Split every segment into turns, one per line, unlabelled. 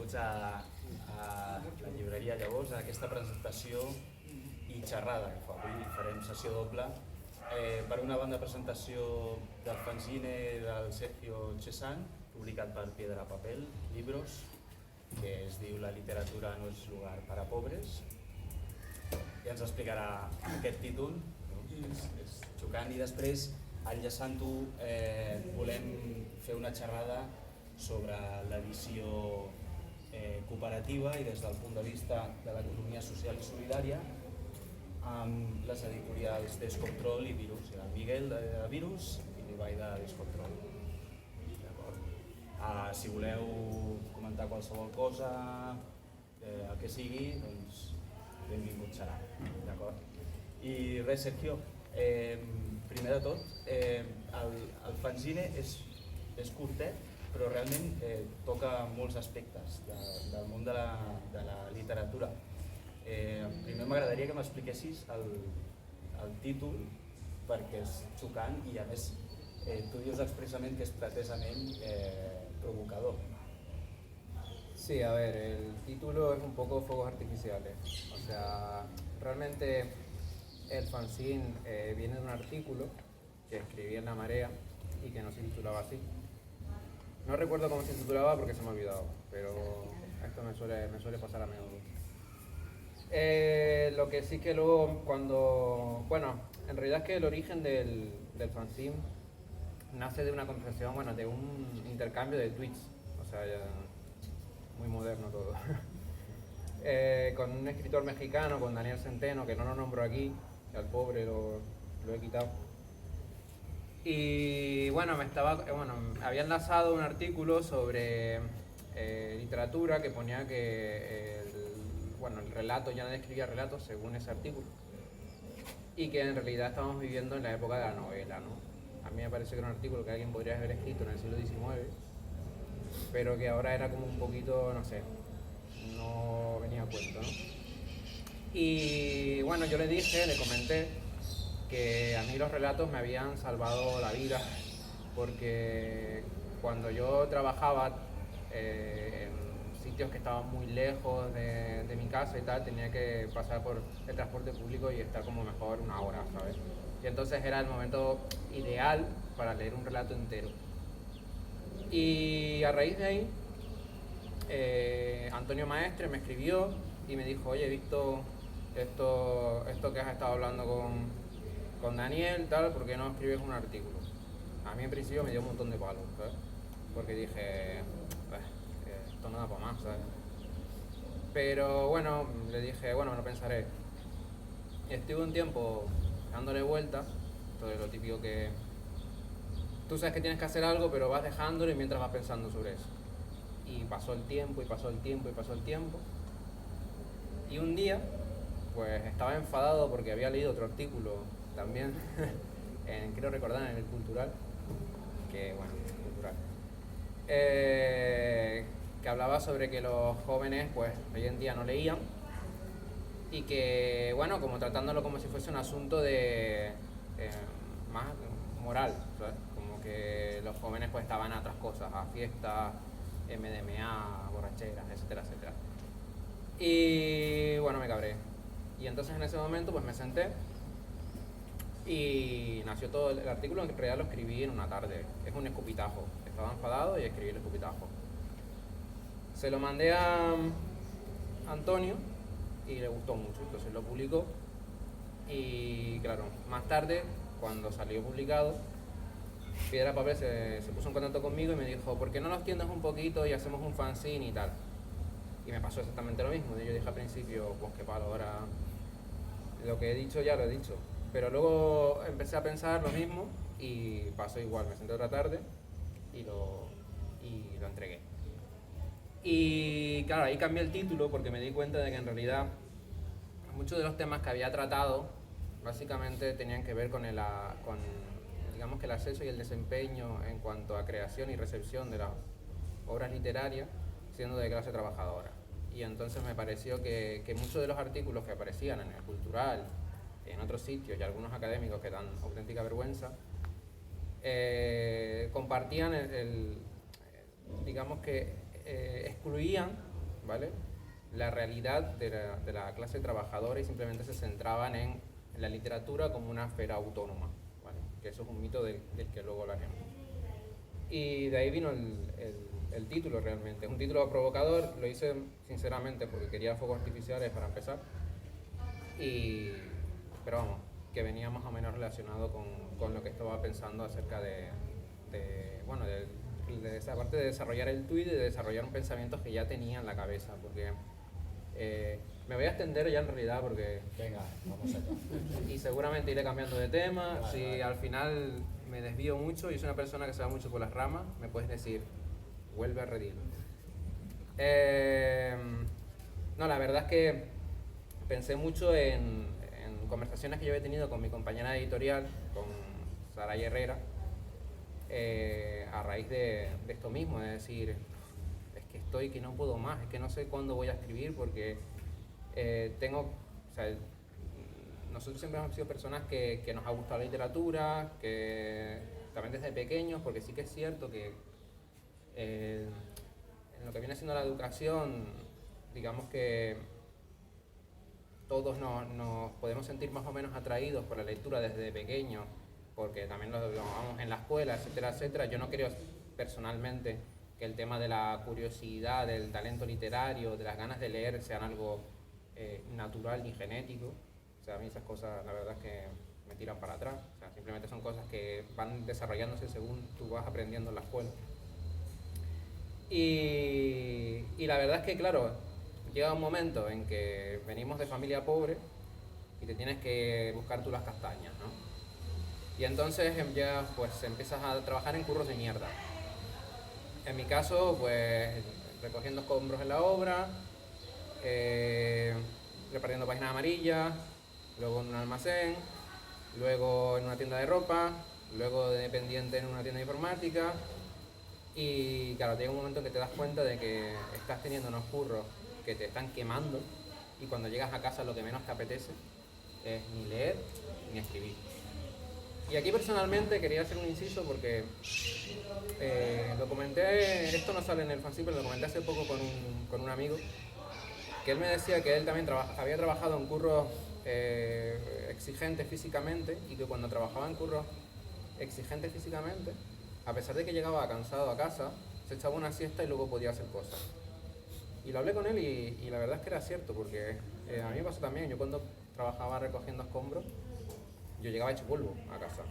benvinguts a la llibreria llavors, a aquesta presentació i xerrada que fa avui. Farem sessió doble. Per una banda, presentació del fanzine del Sergio Chesán, publicat per Piedra Papel, Libros, que es diu La literatura no és lugar para pobres. I ens explicarà aquest títol, és xocant. I després, enllaçant-ho, volem fer una xerrada sobre l'edició cooperativa i des del punt de vista de l'economia social i solidària amb les editorials Descontrol i Virus, el Miguel de Virus i l'Ibai de Descontrol. Si voleu comentar qualsevol cosa, el que sigui, doncs benvingut serà. I res, Sergio, primer de tot, el fanzine és curtet, però realment toca molts aspectes del món de la literatura. Primer m'agradaria que m'expliquessis el títol, perquè és xocant i a més tu dius expressament que és pretesament provocador.
Sí, a ver, el título es un poco fuegos artificiales. O sea, realmente el fanzine viene de un artículo que escribí en La Marea y que no se titulaba así. No recuerdo cómo se titulaba porque se me ha olvidado, pero esto me suele pasar a menudo. Lo que sí que luego cuando... Bueno, en realidad es que el origen del fanzine nace de una conversación, bueno, de un intercambio de tweets, o sea, ya muy moderno todo. Con un escritor mexicano, con Daniel Centeno, que no lo nombro aquí, al pobre lo he quitado. Y bueno, había enlazado un artículo sobre literatura que ponía que el relato ya no describía relatos según ese artículo y que en realidad estábamos viviendo en la época de la novela, ¿no? A mí me parece que era un artículo que alguien podría haber escrito en el siglo XIX, pero que ahora era como un poquito, no sé, no venía a cuento, ¿no? Y bueno, yo le comenté que a mí los relatos me habían salvado la vida, porque cuando yo trabajaba en sitios que estaban muy lejos de mi casa y tal, tenía que pasar por el transporte público y estar como mejor una hora, ¿sabes? Y entonces era el momento ideal para leer un relato entero. Y a raíz de ahí, Antonio Maestre me escribió y me dijo: oye, he visto esto que has estado hablando con Daniel, tal, ¿por qué no escribes un artículo? A mí en principio me dio un montón de palos, ¿sabes? Porque dije, esto no da para más, ¿sabes? Pero bueno, le dije, bueno, me lo pensaré. Estuve un tiempo dándole vueltas, todo lo típico que tú sabes que tienes que hacer algo, pero vas dejándolo y mientras vas pensando sobre eso. Y pasó el tiempo, y pasó el tiempo, y pasó el tiempo. Y un día, pues estaba enfadado porque había leído otro artículo también, quiero recordar, en el Cultural, que hablaba sobre que los jóvenes pues hoy en día no leían y que, bueno, como tratándolo como si fuese un asunto de más moral, ¿sabes? Como que los jóvenes pues estaban a otras cosas, a fiestas, MDMA, borracheras, etcétera, etcétera. Y bueno, me cabré. Y entonces en ese momento pues me senté y nació todo el artículo. En realidad lo escribí en una tarde, es un escupitajo. Estaba enfadado y escribí el escupitajo. Se lo mandé a Antonio y le gustó mucho, entonces lo publicó. Y claro, más tarde, cuando salió publicado, Piedra Papel se puso en contacto conmigo y me dijo: ¿por qué no lo extiendes un poquito y hacemos un fanzine y tal? Y me pasó exactamente lo mismo. Yo dije al principio, pues qué palo, ahora lo que he dicho ya lo he dicho. Pero luego empecé a pensar lo mismo y pasó igual. Me senté otra tarde y lo entregué. Y claro, ahí cambié el título porque me di cuenta de que en realidad muchos de los temas que había tratado básicamente tenían que ver con digamos que el acceso y el desempeño en cuanto a creación y recepción de las obras literarias, siendo de clase trabajadora. Y entonces me pareció que muchos de los artículos que aparecían en el Cultural, en otros sitios y algunos académicos que dan auténtica vergüenza, compartían digamos que excluían ¿vale? La realidad de la clase trabajadora y simplemente se centraban en la literatura como una esfera autónoma, ¿vale? Que eso es un mito del que luego hablaremos. Y de ahí vino el título realmente. Es un título provocador, lo hice sinceramente porque quería fuegos artificiales para empezar. Pero vamos, que venía más o menos relacionado con lo que estaba pensando acerca de esa parte de desarrollar el tuit y de desarrollar un pensamiento que ya tenía en la cabeza, porque me voy a extender ya en realidad porque...
Venga, vamos allá.
Y seguramente iré cambiando de tema.
Vale,
Si
vale.
al final me desvío mucho y soy una persona que se va mucho por las ramas, me puedes decir, vuelve a redil. No, la verdad es que pensé mucho en conversaciones que yo había tenido con mi compañera de editorial, con Saray Herrera, a raíz de esto mismo, de decir, es que estoy que no puedo más, es que no sé cuándo voy a escribir porque nosotros siempre hemos sido personas que nos ha gustado la literatura, que también desde pequeños, porque sí que es cierto que en lo que viene siendo la educación, digamos que todos nos podemos sentir más o menos atraídos por la lectura desde pequeños, porque también lo vamos en la escuela, etcétera, etcétera. Yo no creo personalmente que el tema de la curiosidad, del talento literario, de las ganas de leer sean algo natural ni genético. O sea, a mí esas cosas la verdad es que me tiran para atrás. O sea, simplemente son cosas que van desarrollándose según tú vas aprendiendo en la escuela. Y la verdad es que, claro, llega un momento en que venimos de familia pobre y te tienes que buscar tú las castañas, ¿no? Y entonces ya pues empiezas a trabajar en curros de mierda. En mi caso, pues recogiendo escombros en la obra, repartiendo páginas amarillas, luego en un almacén, luego en una tienda de ropa, luego de dependiente en una tienda de informática. Y claro, llega un momento en que te das cuenta de que estás teniendo unos curros que te están quemando y cuando llegas a casa lo que menos te apetece es ni leer ni escribir. Y aquí personalmente quería hacer un inciso porque lo comenté, esto no sale en el fanzine, pero lo comenté hace poco con un amigo, que él me decía que él también había trabajado en curros exigentes físicamente y que cuando trabajaba en curros exigentes físicamente, a pesar de que llegaba cansado a casa, se echaba una siesta y luego podía hacer cosas. Y lo hablé con él y la verdad es que era cierto, porque a mí me pasó también. Yo cuando trabajaba recogiendo escombros, yo llegaba hecho polvo a casa.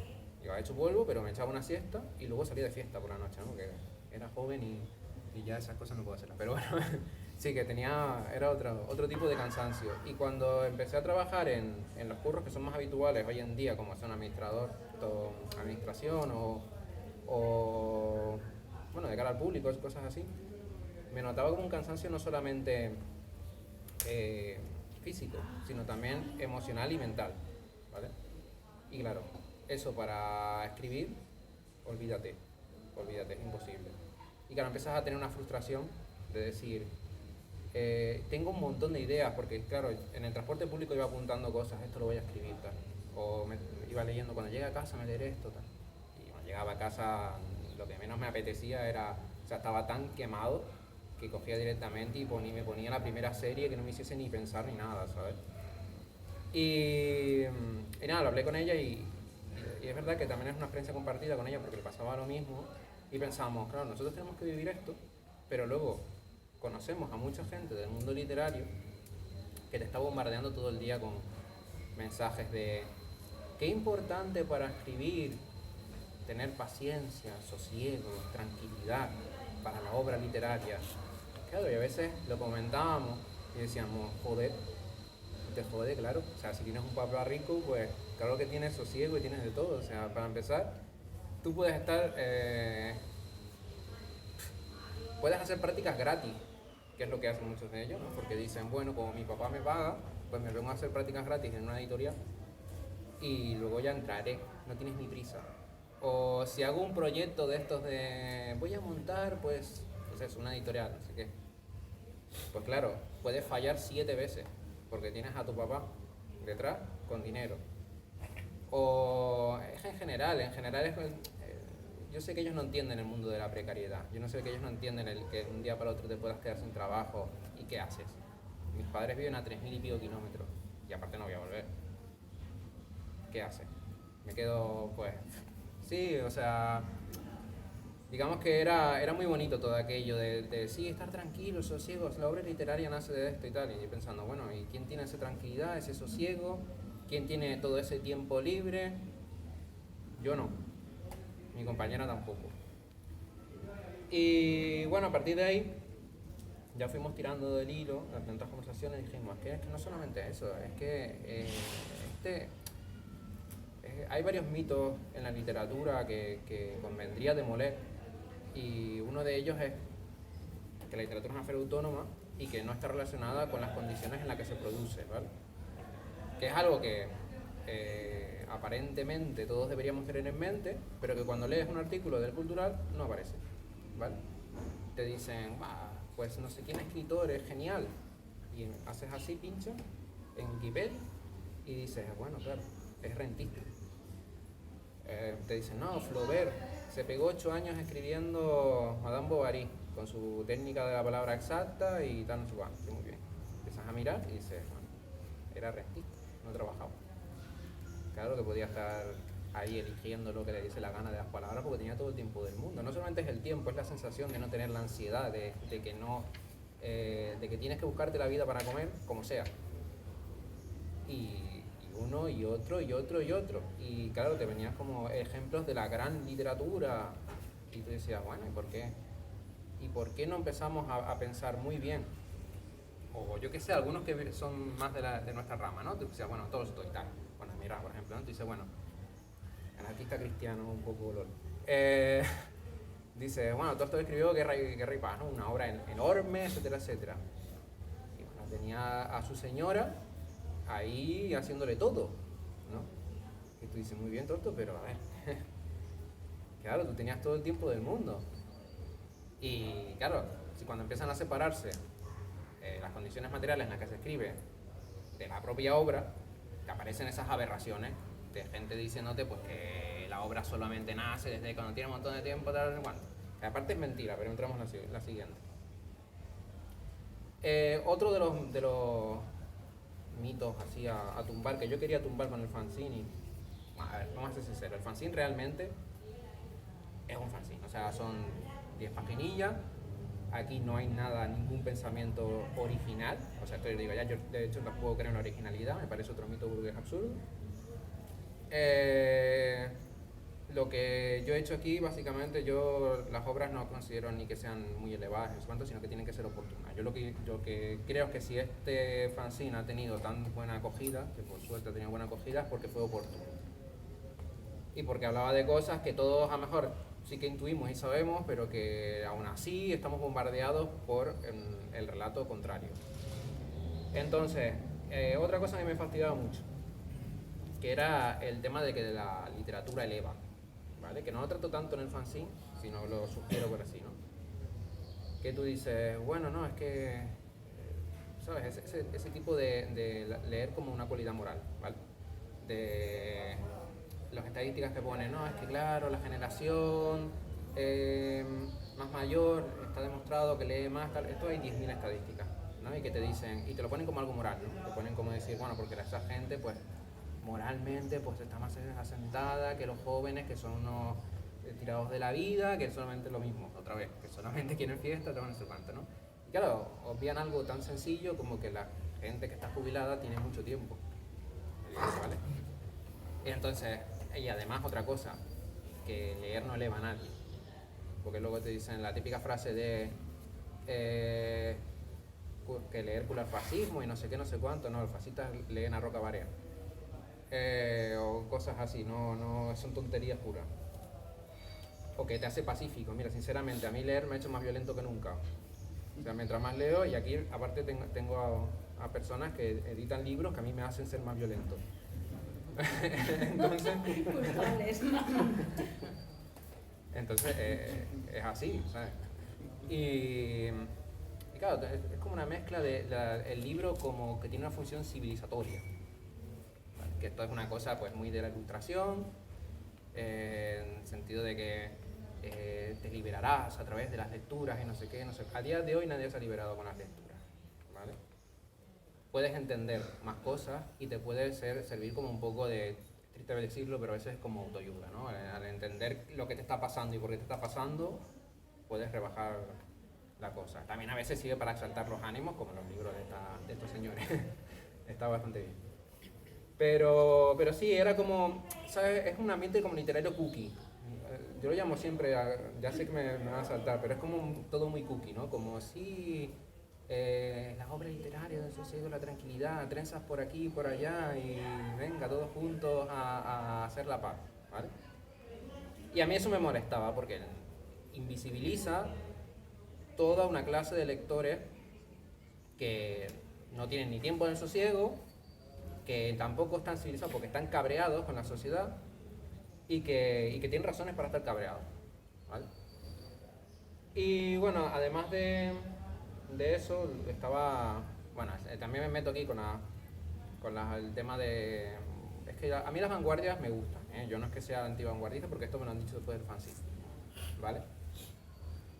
Llegaba hecho polvo, pero me echaba una siesta y luego salía de fiesta por la noche, ¿no? Que era joven y ya esas cosas no puedo hacerlas. Pero bueno, sí que era otro tipo de cansancio. Y cuando empecé a trabajar en los curros que son más habituales hoy en día, como son administrador, administración o bueno, de cara al público, cosas así, me notaba como un cansancio no solamente físico, sino también emocional y mental, ¿vale? Y claro, eso para escribir, olvídate, es imposible. Y claro, empiezas a tener una frustración de decir, tengo un montón de ideas, porque claro, en el transporte público iba apuntando cosas, esto lo voy a escribir, tal. O iba leyendo, cuando llegue a casa me leeré esto, tal. Y cuando llegaba a casa, lo que menos me apetecía era, o sea, estaba tan quemado que cogía directamente y me ponía la primera serie que no me hiciese ni pensar ni nada, ¿sabes? Y nada, lo hablé con ella y es verdad que también es una experiencia compartida con ella porque le pasaba lo mismo y pensamos, claro, nosotros tenemos que vivir esto, pero luego conocemos a mucha gente del mundo literario que te está bombardeando todo el día con mensajes de qué importante para escribir tener paciencia, sosiego, tranquilidad para la obra literaria. Claro, y a veces lo comentábamos y decíamos, joder, te jode, claro. O sea, si tienes un papá rico, pues claro que tienes sosiego y tienes de todo. O sea, para empezar, tú puedes puedes hacer prácticas gratis, que es lo que hacen muchos de ellos, ¿no? Porque dicen, bueno, como mi papá me paga, pues me vengo a hacer prácticas gratis en una editorial y luego ya entraré, no tienes ni prisa. O si hago un proyecto de estos de voy a montar, pues es una editorial, así que pues claro, puedes fallar 7 veces porque tienes a tu papá detrás con dinero. O es en general es yo sé que ellos no entienden el mundo de la precariedad. Yo no sé que ellos no entienden el que un día para otro te puedas quedar sin trabajo y qué haces. Mis padres viven a 3000 y pico kilómetros y aparte no voy a volver. ¿Qué haces? Me quedo, pues, sí, o sea, digamos que era muy bonito todo aquello de sí, estar tranquilo, sosiego, la obra literaria nace de esto y tal, y yo pensando, bueno, ¿y quién tiene esa tranquilidad, ese sosiego? ¿Quién tiene todo ese tiempo libre? Yo no, mi compañera tampoco. Y bueno, a partir de ahí ya fuimos tirando del hilo, en tantas conversaciones, y dijimos, es que no solamente eso, es que hay varios mitos en la literatura que convendría demoler, y uno de ellos es que la literatura es una esfera autónoma y que no está relacionada con las condiciones en las que se produce, ¿vale? Que es algo que aparentemente todos deberíamos tener en mente, pero que cuando lees un artículo del Cultural no aparece, ¿vale? Te dicen, pues no sé quién escritor es genial, y haces así, pincha en Wikipedia y dices, bueno, claro, es rentista. Te dicen, no, Flaubert se pegó 8 años escribiendo Madame Bovary con su técnica de la palabra exacta y tal, no sé cuánto. Muy bien. Empiezas a mirar y dices, bueno, era rentista, no trabajaba. Claro que podía estar ahí eligiendo lo que le dice la gana de las palabras porque tenía todo el tiempo del mundo. No solamente es el tiempo, es la sensación de no tener la ansiedad, de que no, de que tienes que buscarte la vida para comer, como sea. Y uno y otro y otro y otro. Y claro, te venías como ejemplos de la gran literatura y tú decías, bueno, ¿y por qué? ¿Y por qué no empezamos a pensar muy bien? O yo qué sé, algunos que son más de nuestra rama, ¿no? Tú decías, bueno, Tolstoy y tal. Bueno, mira, por ejemplo, ¿no? Tú dices, bueno, anarquista cristiano, un poco LOL. Dice, bueno, Tolstoy escribió Guerra y Paz, ¿no? Una obra enorme, etcétera, etcétera. Y bueno, tenía a su señora ahí haciéndole todo, ¿no? Y tú dices, muy bien, Tolstoy, pero a ver, claro, tú tenías todo el tiempo del mundo. Y claro, si cuando empiezan a separarse las condiciones materiales en las que se escribe de la propia obra, te aparecen esas aberraciones de gente diciéndote pues que la obra solamente nace desde cuando tiene un montón de tiempo, tal, tal, cuanto. Aparte es mentira, pero entramos en la siguiente. Otro de los mitos así a tumbar, que yo quería tumbar con el fanzine, a ver, vamos a ser sinceros, el fanzine realmente es un fanzine, o sea, son 10 paginillas, aquí no hay nada, ningún pensamiento original, o sea, esto yo digo, ya yo de hecho no puedo creer en la originalidad, me parece otro mito burgués absurdo. Lo que yo he hecho aquí, básicamente, yo las obras no considero ni que sean muy elevadas, sino que tienen que ser oportunas. Yo lo que creo es que si este fanzine ha tenido tan buena acogida, que por suerte ha tenido buena acogida, es porque fue oportuno. Y porque hablaba de cosas que todos a lo mejor sí que intuimos y sabemos, pero que aún así estamos bombardeados por el relato contrario. Entonces, otra cosa que me fastidiaba mucho, que era el tema de que la literatura eleva, ¿vale? Que no lo trato tanto en el fanzine, sino lo sugiero por así, ¿no? Que tú dices, bueno, no, es que, ¿sabes? Ese tipo de leer como una cualidad moral, ¿vale? De las estadísticas que ponen, no, es que claro, la generación más mayor está demostrado que lee más, tal, esto hay 10.000 estadísticas, ¿no? Y que te dicen, y te lo ponen como algo moral, ¿no? Te ponen como decir, bueno, porque esa gente, pues, moralmente, pues está más asentada que los jóvenes que son unos tirados de la vida, que solamente lo mismo, otra vez, que solamente quieren fiesta, te van a hacer cuánto, ¿no? Y claro, obvian algo tan sencillo como que la gente que está jubilada tiene mucho tiempo, ¿vale? Y entonces, y además otra cosa, que leer no eleva a nadie, porque luego te dicen la típica frase de que leer cura el fascismo y no sé qué, no sé cuánto, no, los fascistas leen a Roca Barea. O cosas así, no son tonterías puras. O que te hace pacífico. Mira, sinceramente, a mí leer me ha hecho más violento que nunca. O sea, mientras más leo, y aquí aparte tengo a personas que editan libros que a mí me hacen ser más violento. Entonces es así, ¿sabes? Y claro, es como una mezcla el libro como que tiene una función civilizatoria. Que esto es una cosa pues muy de la ilustración, en el sentido de que te liberarás a través de las lecturas y no sé qué, no sé. A día de hoy nadie se ha liberado con las lecturas, ¿vale? Puedes entender más cosas y te puede servir como un poco de, triste decirlo, pero a veces es como autoayuda, ¿no? Al entender lo que te está pasando y por qué te está pasando, puedes rebajar la cosa. También a veces sirve para exaltar los ánimos, como los libros de estos señores. Está bastante bien. Pero sí, era como, ¿sabes? Es un ambiente como literario cookie. Yo lo llamo siempre, ya sé que me van a saltar, pero es como todo muy cookie, ¿no? Como así, las obras literarias del sosiego, la tranquilidad, trenzas por aquí y por allá y venga, todos juntos a hacer la paz, ¿vale? Y a mí eso me molestaba porque invisibiliza toda una clase de lectores que no tienen ni tiempo del sosiego, que tampoco están civilizados porque están cabreados con la sociedad y que tienen razones para estar cabreados, ¿vale? Y bueno, además de eso, estaba, bueno, también me meto aquí con el tema de, es que a mí las vanguardias me gustan, ¿eh? Yo no es que sea antivanguardista porque esto me lo han dicho después del fanzine, ¿vale?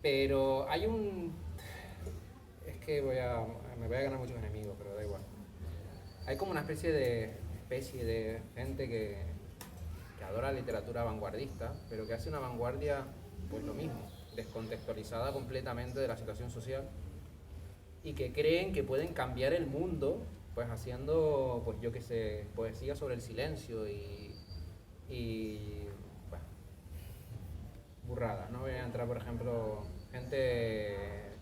Pero hay es que me voy a ganar muchos enemigos, pero da igual. Hay como una especie de gente que adora la literatura vanguardista, pero que hace una vanguardia, pues lo mismo, descontextualizada completamente de la situación social y que creen que pueden cambiar el mundo, pues haciendo, pues yo qué sé, poesía sobre el silencio y bueno, burradas, ¿no? Voy a entrar, por ejemplo,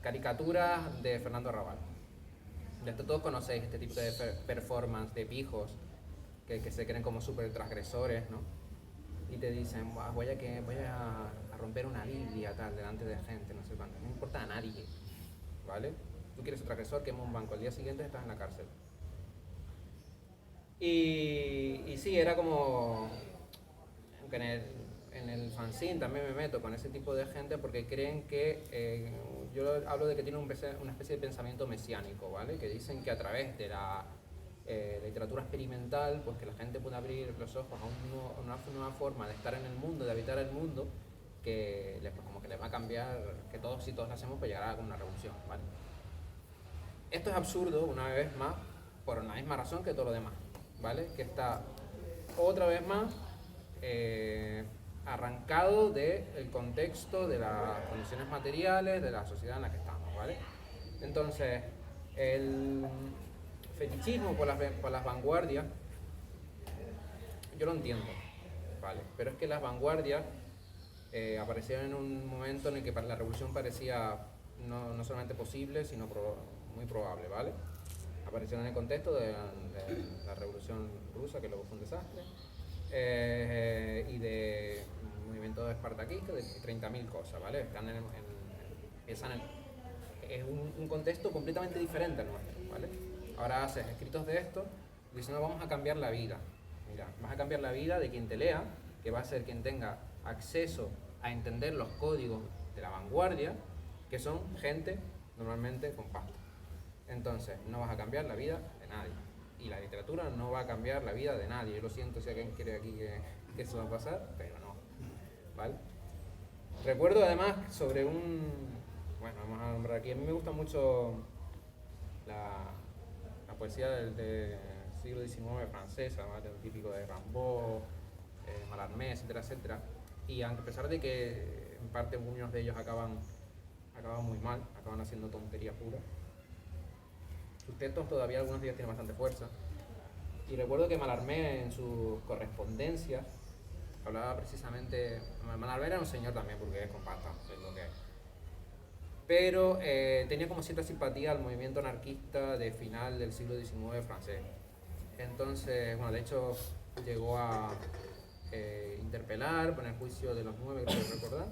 caricaturas de Fernando Arrabal. Ya todos conocéis este tipo de performance de pijos que se creen como súper transgresores, ¿no? Y te dicen, voy a romper una Biblia tal delante de gente, no sé cuánto. No importa a nadie, ¿vale? Tú quieres ser transgresor, quema un banco, al día siguiente estás en la cárcel. Y sí, era como, aunque en el fanzine también me meto con ese tipo de gente porque creen que, yo hablo de que tienen una especie de pensamiento mesiánico, ¿vale? Que dicen que a través de la literatura experimental, pues que la gente puede abrir los ojos a una nueva forma de estar en el mundo, de habitar el mundo, que como que les va a cambiar, que todos si todos lo hacemos, pues llegará a una revolución, ¿vale? Esto es absurdo, una vez más, por la misma razón que todo lo demás, ¿vale? Que está otra vez más arrancado del contexto de las condiciones materiales de la sociedad en la que estamos, ¿vale? Entonces, el fetichismo por las vanguardias, yo lo entiendo, ¿vale? Pero es que las vanguardias aparecieron en un momento en el que la revolución parecía no solamente posible, sino muy probable, ¿vale? Aparecieron en el contexto de la revolución rusa, que luego fue un desastre, y de movimientos espartaquistas, de 30.000 cosas, ¿vale? Es un contexto completamente diferente al nuestro, ¿vale? Ahora haces escritos de esto diciendo vamos a cambiar la vida. Mira, vas a cambiar la vida de quien te lea, que va a ser quien tenga acceso a entender los códigos de la vanguardia, que son gente normalmente con pasta. Entonces, no vas a cambiar la vida de nadie. Y la literatura no va a cambiar la vida de nadie. Yo lo siento si alguien quiere aquí que eso va a pasar, pero no, ¿vale? Recuerdo además sobre bueno, vamos a nombrar aquí, a mí me gusta mucho la poesía del siglo XIX francesa, ¿vale? El típico de Rimbaud, Mallarmé, etcétera, etcétera. Y a pesar de que en parte muchos de ellos acaban muy mal, acaban haciendo tontería pura, sus textos todavía algunos de ellos tienen bastante fuerza. Y recuerdo que Mallarmé en sus correspondencias hablaba precisamente, Mallarmé era un señor también porque es compacta, es lo que es. Pero tenía como cierta simpatía al movimiento anarquista de final del siglo XIX francés. Entonces, bueno, de hecho llegó a interpelar, poner juicio de los 9, creo recordar.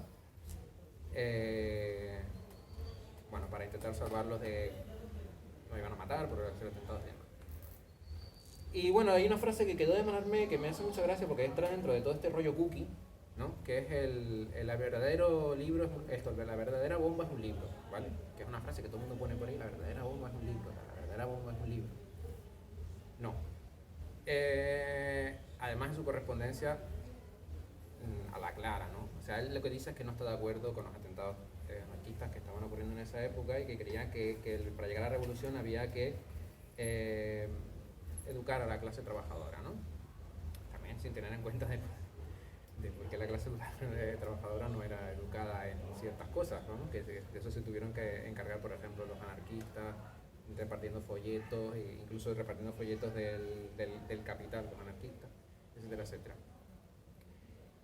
Bueno, para intentar salvarlos de... no iban a matar por ser atentados y demás. Y bueno, hay una frase que quedó de Mallarmé que me hace mucha gracia porque entra dentro de todo este rollo cookie, ¿no? Que es el verdadero libro, la verdadera bomba es un libro, ¿vale? Que es una frase que todo el mundo pone por ahí, la verdadera bomba es un libro, la verdadera bomba es un libro. No. Además en su correspondencia a la clara, ¿no? O sea, él lo que dice es que no está de acuerdo con los atentados anarquistas que estaban ocurriendo en esa época y que creían que para llegar a la revolución había que educar a la clase trabajadora, ¿no? También sin tener en cuenta de por qué la clase trabajadora no era educada en ciertas cosas, ¿no? Que de eso se tuvieron que encargar, por ejemplo, los anarquistas, repartiendo folletos, e incluso repartiendo folletos del capital, los anarquistas, etcétera, etcétera.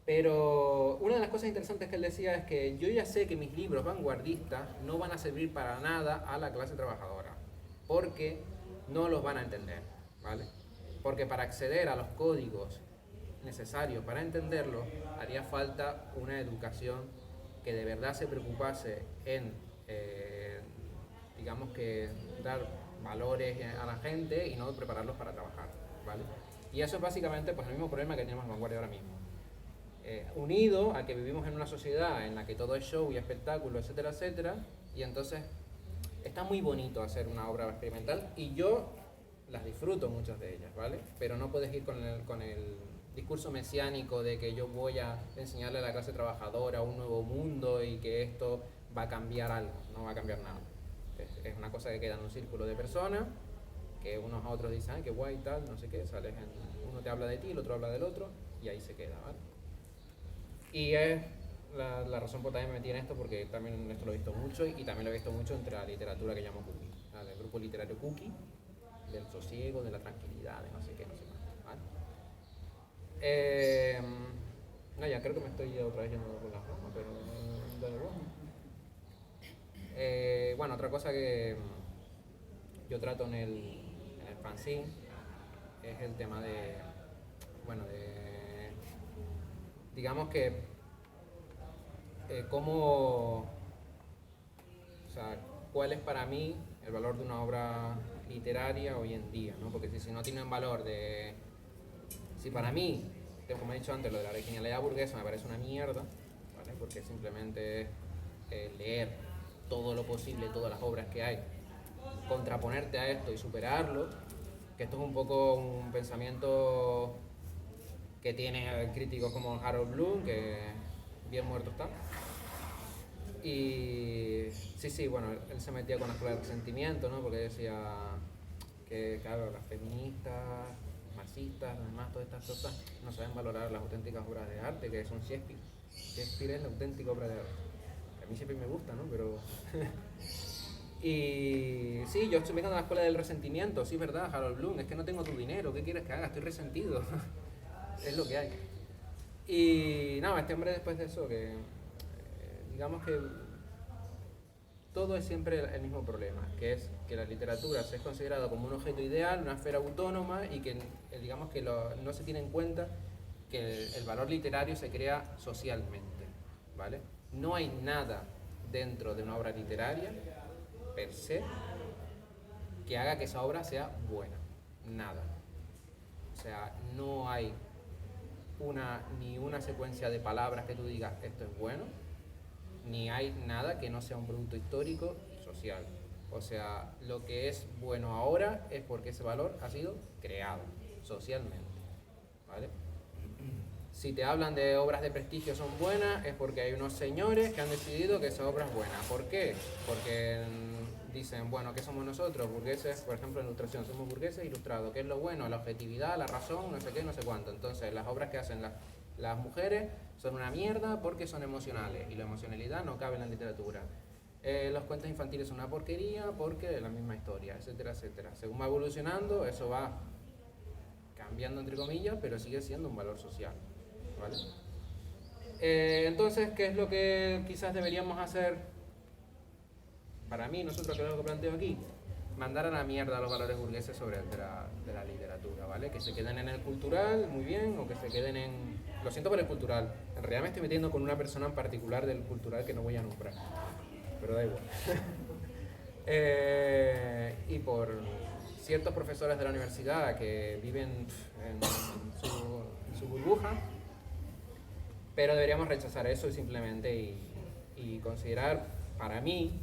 Pero una de las cosas interesantes que él decía es que yo ya sé que mis libros vanguardistas no van a servir para nada a la clase trabajadora, porque no los van a entender, ¿vale? Porque para acceder a los códigos necesarios para entenderlos, haría falta una educación que de verdad se preocupase en, digamos que, dar valores a la gente y no prepararlos para trabajar, ¿vale? Y eso es básicamente pues, el mismo problema que tenemos en Vanguardia ahora mismo. Unido a que vivimos en una sociedad en la que todo es show y espectáculo, etcétera, etcétera, y entonces está muy bonito hacer una obra experimental y yo las disfruto muchas de ellas, ¿vale? Pero no puedes ir con el discurso mesiánico de que yo voy a enseñarle a la clase trabajadora un nuevo mundo y que esto va a cambiar algo, no va a cambiar nada. Es una cosa que queda en un círculo de personas, que unos a otros dicen, ay, qué guay, tal, no sé qué, uno te habla de ti, el otro habla del otro, y ahí se queda, ¿vale? Y es la razón por la que me metí en esto, porque también esto lo he visto mucho, y también lo he visto mucho entre la literatura que llamo Cookie, ¿vale? El grupo literario Cookie, del sosiego, de la tranquilidad, de no sé qué, no sé más, ¿vale? No, ya creo que me estoy otra vez yendo por las ramas, pero bueno, otra cosa que yo trato en el fanzine es el tema de, bueno, digamos que cómo, o sea, cuál es para mí el valor de una obra literaria hoy en día, ¿no? Porque si no tienen valor de, si para mí, como he dicho antes, lo de la originalidad burguesa me parece una mierda, ¿vale? Porque simplemente leer todo lo posible, todas las obras que hay, contraponerte a esto y superarlo, que esto es un poco un pensamiento que tiene críticos como Harold Bloom, que bien muerto está. Y sí, bueno, él se metía con la escuela del resentimiento, ¿no? Porque decía que, claro, las feministas, marxistas, además, todas estas cosas no saben valorar las auténticas obras de arte, que son Shakespeare. Shakespeare es la auténtica obra de arte. A mí siempre me gusta, ¿no? Pero... Y sí, yo estoy vengo de la escuela del resentimiento, sí, verdad, Harold Bloom, es que no tengo tu dinero, ¿qué quieres que haga? Estoy resentido. Es lo que hay. Y nada, este hombre después de eso, que digamos que todo es siempre el mismo problema, que es que la literatura se es considerada como un objeto ideal, una esfera autónoma y que digamos que no se tiene en cuenta que el valor literario se crea socialmente, ¿vale? No hay nada dentro de una obra literaria per se que haga que esa obra sea buena, nada. O sea, no hay ni una secuencia de palabras que tú digas esto es bueno, ni hay nada que no sea un producto histórico y social. O sea, lo que es bueno ahora es porque ese valor ha sido creado socialmente, ¿vale? Si te hablan de obras de prestigio son buenas, es porque hay unos señores que han decidido que esa obra es buena. ¿Por qué? Porque dicen, bueno, ¿qué somos nosotros? Burgueses, por ejemplo, en ilustración, somos burgueses ilustrados. ¿Qué es lo bueno? La objetividad, la razón, no sé qué, no sé cuánto. Entonces, las obras que hacen las mujeres son una mierda porque son emocionales y la emocionalidad no cabe en la literatura. Los cuentos infantiles son una porquería porque es la misma historia, etcétera, etcétera. Según va evolucionando, eso va cambiando entre comillas, pero sigue siendo un valor social, ¿vale? Entonces, ¿qué es lo que quizás deberíamos hacer? Para mí, nosotros, que es lo que planteo aquí, mandar a la mierda los valores burgueses sobre el de la literatura, ¿vale? Que se queden en el cultural, muy bien, o que se queden en... Lo siento por el cultural, en realidad me estoy metiendo con una persona en particular del cultural que no voy a nombrar, pero da igual. Y por ciertos profesores de la universidad que viven en su burbuja, pero deberíamos rechazar eso simplemente y considerar, para mí,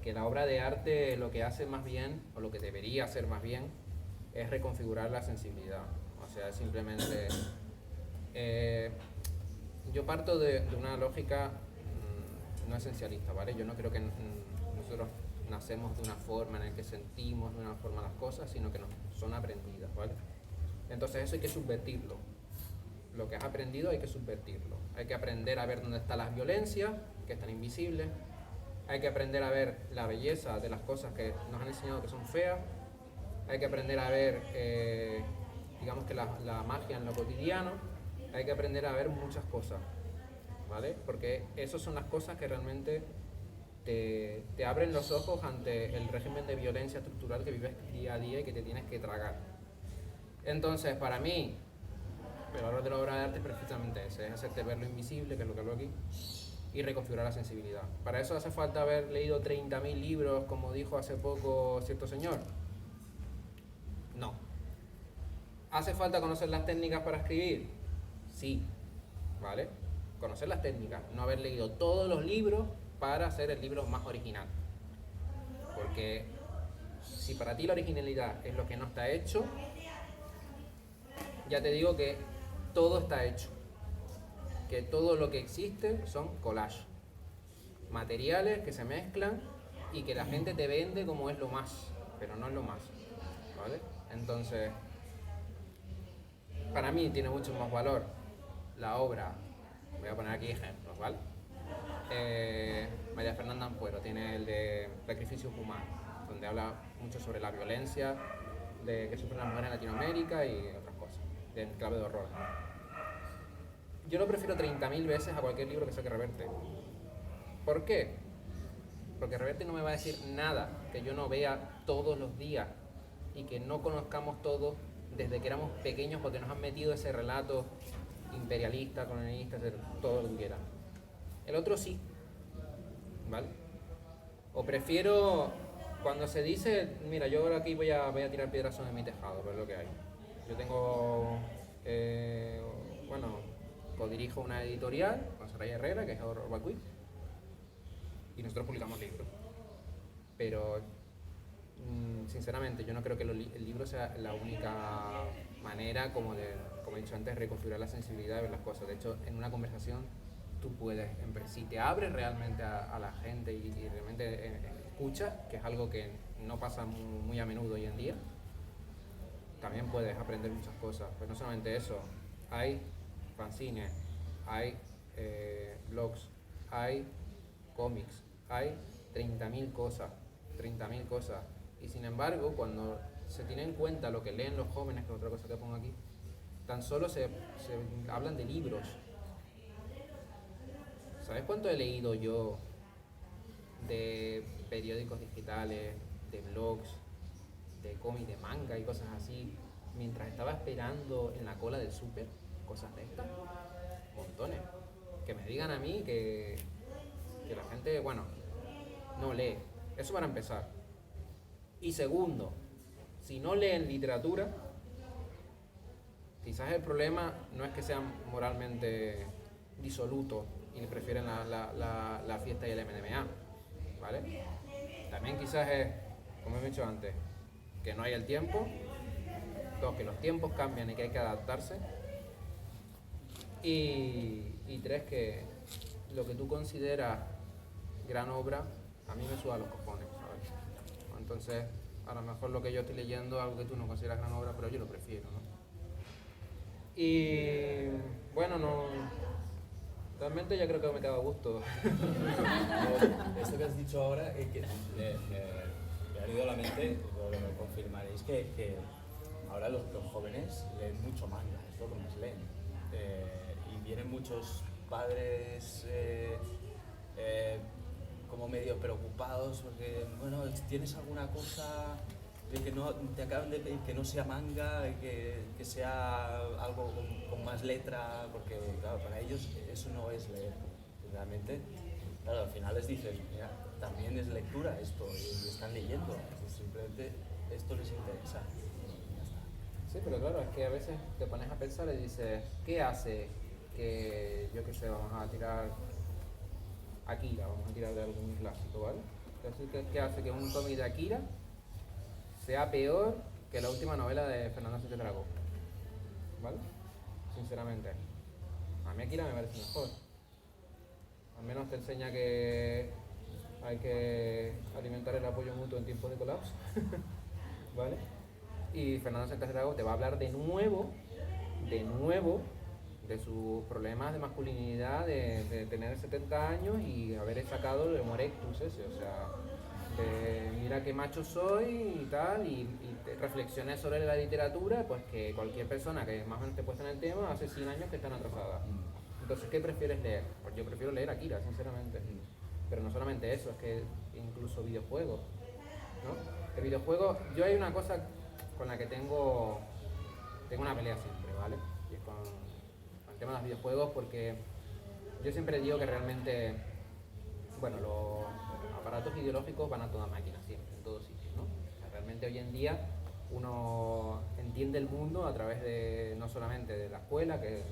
que la obra de arte lo que hace más bien, o lo que debería hacer más bien, es reconfigurar la sensibilidad. O sea, simplemente yo parto de una lógica no esencialista, ¿vale? Yo no creo que nosotros nacemos de una forma en la que sentimos de una forma las cosas, sino que son aprendidas, ¿vale? Entonces eso hay que subvertirlo. Lo que has aprendido hay que subvertirlo. Hay que aprender a ver dónde están las violencias, que están invisibles. Hay que aprender a ver la belleza de las cosas que nos han enseñado que son feas. Hay que aprender a ver, digamos que la magia en lo cotidiano. Hay que aprender a ver muchas cosas, ¿vale? Porque esas son las cosas que realmente te abren los ojos ante el régimen de violencia estructural que vives día a día y que te tienes que tragar. Entonces, para mí, el valor de la obra de arte es precisamente ese, es hacerte ver lo invisible, que es lo que hablo aquí, y reconfigurar la sensibilidad. ¿Para eso hace falta haber leído 30.000 libros, como dijo hace poco cierto señor? No. ¿Hace falta conocer las técnicas para escribir? Sí, ¿vale? Conocer las técnicas, no haber leído todos los libros para hacer el libro más original. Porque si para ti la originalidad es lo que no está hecho, ya te digo que todo está hecho. Que todo lo que existe son collages. Materiales que se mezclan y que la gente te vende como es lo más, pero no es lo más, ¿vale? Entonces, para mí tiene mucho más valor la obra, voy a poner aquí ejemplos, ¿vale? María Fernanda Ampuero tiene el de Sacrificios Humanos, donde habla mucho sobre la violencia que sufren las mujeres en Latinoamérica y otras cosas, en clave de horror. Yo lo prefiero 30.000 veces a cualquier libro que saque Reverte. ¿Por qué? Porque Reverte no me va a decir nada que yo no vea todos los días y que no conozcamos todos desde que éramos pequeños, porque nos han metido ese relato imperialista, colonialista, todo lo que quieran. El otro sí, ¿vale? O prefiero cuando se dice, mira, yo ahora aquí voy a tirar piedrazos en mi tejado, pero es lo que hay. Yo tengo, codirijo una editorial con Soraya Herrera, que es Horror Bacuí, y nosotros publicamos libros. Pero, sinceramente, yo no creo que el libro sea la única manera, como he dicho antes, de reconfigurar la sensibilidad de ver las cosas. De hecho, en una conversación tú puedes, si te abres realmente a la gente y realmente escuchas, que es algo que no pasa muy a menudo hoy en día, también puedes aprender muchas cosas. Pero no solamente eso, hay fanzines, hay blogs, hay cómics, hay 30.000 cosas. Y sin embargo, cuando se tiene en cuenta lo que leen los jóvenes, que es otra cosa que pongo aquí, tan solo se hablan de libros. ¿Sabes cuánto he leído yo de periódicos digitales, de blogs, de cómics, de manga y cosas así, mientras estaba esperando en la cola del súper? Cosas de estas, montones. Que me digan a mí que la gente, no lee. Eso para empezar. Y segundo, si no leen literatura, quizás el problema no es que sean moralmente disolutos y prefieren la fiesta y el MDMA, ¿vale? También quizás es, como he dicho antes, que no hay el tiempo, dos, que los tiempos cambian y que hay que adaptarse, y tres, que lo que tú consideras gran obra, a mí me suda los cojones, ¿sabes? Entonces, a lo mejor lo que yo estoy leyendo es algo que tú no consideras gran obra, pero yo lo prefiero, ¿no? Y bueno, realmente yo creo que me he quedado a gusto.
Esto que has dicho ahora, que me ha ido a la mente, lo confirmaréis, que ahora los jóvenes leen mucho manga, es lo que más leen. Y vienen muchos padres como medio preocupados porque, tienes alguna cosa de que no te acaban de pedir que no sea manga, que sea algo con más letra, porque claro, para ellos eso no es leer realmente. Claro, al final les dices, mira, también es lectura esto, y están leyendo, simplemente esto les interesa. Y ya está.
Sí, pero claro, es que a veces te pones a pensar y dices, ¿qué hace que, yo qué sé, vamos a tirar Akira, vamos a tirar de algún clásico, ¿vale? Entonces, ¿qué hace que un cómic de Akira sea peor que la última novela de Fernando Sánchez Dragó? ¿Vale? Sinceramente. A mí Akira me parece mejor. Al menos te enseña que hay que alimentar el apoyo mutuo en tiempos de colapso. ¿Vale? Y Fernando Sánchez Dragó te va a hablar de nuevo, de sus problemas de masculinidad, de tener 70 años y haber sacado el Homo erectus ese, o sea, mira qué macho soy y tal, y reflexiones sobre la literatura, pues que cualquier persona que más o menos te puesta en el tema hace 100 años que están atrasadas. Entonces, ¿qué prefieres leer? Pues yo prefiero leer Akira, sinceramente. Pero no solamente eso, es que incluso videojuegos, ¿no? El videojuego, yo hay una cosa con la que tengo una pelea siempre, ¿vale? Y es con el tema de los videojuegos, porque yo siempre digo que realmente, bueno, los aparatos ideológicos van a toda máquina, siempre, en todos sitios, ¿no? O sea, realmente hoy en día uno entiende el mundo a través de, no solamente de la escuela que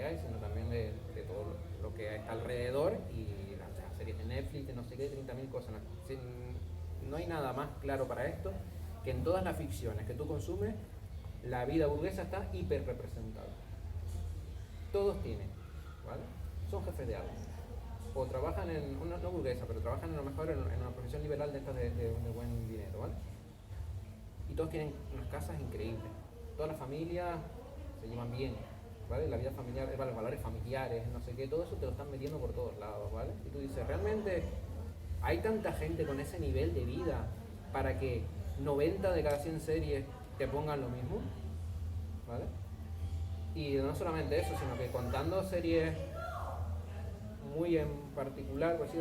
hay, sino también de todo lo que está alrededor y las series de Netflix, de no sé qué, 30.000 cosas. No hay nada más claro para esto que en todas las ficciones que tú consumes, la vida burguesa está hiper representada. Todos tienen, ¿vale? Son jefes de algo. O trabajan no burguesa, pero trabajan a lo mejor en una profesión liberal de estas de buen dinero, ¿vale? Y todos tienen unas casas increíbles. Todas las familias se llevan bien, ¿vale? La vida familiar, los valores familiares, no sé qué, todo eso te lo están metiendo por todos lados, ¿vale? Y tú dices, ¿realmente hay tanta gente con ese nivel de vida para que 90 de cada 100 series te pongan lo mismo? ¿Vale? Y no solamente eso, sino que contando series muy en particular, pues sí,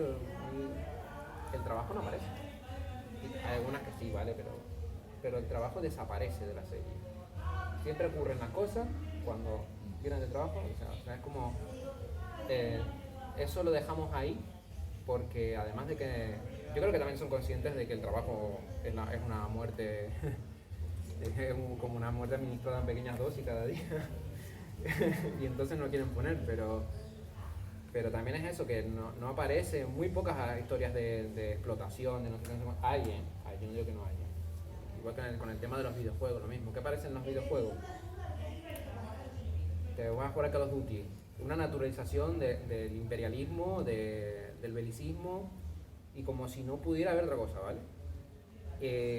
el trabajo no aparece. Hay algunas que sí, ¿vale? Pero el trabajo desaparece de la serie. Siempre ocurren las cosas cuando vienen del trabajo, o sea, es como... eso lo dejamos ahí porque además de que... Yo creo que también son conscientes de que el trabajo es una muerte... es como una muerte administrada en pequeñas dosis cada día. Y entonces no quieren poner, pero también es eso, que no aparece, muy pocas historias de explotación, de no sé qué, hay, yo no digo que no haya. Igual que con el tema de los videojuegos, lo mismo. ¿Qué aparece en los videojuegos? Te vas a jugar a Call of Duty, una naturalización del imperialismo, del belicismo, y como si no pudiera haber otra cosa, ¿vale?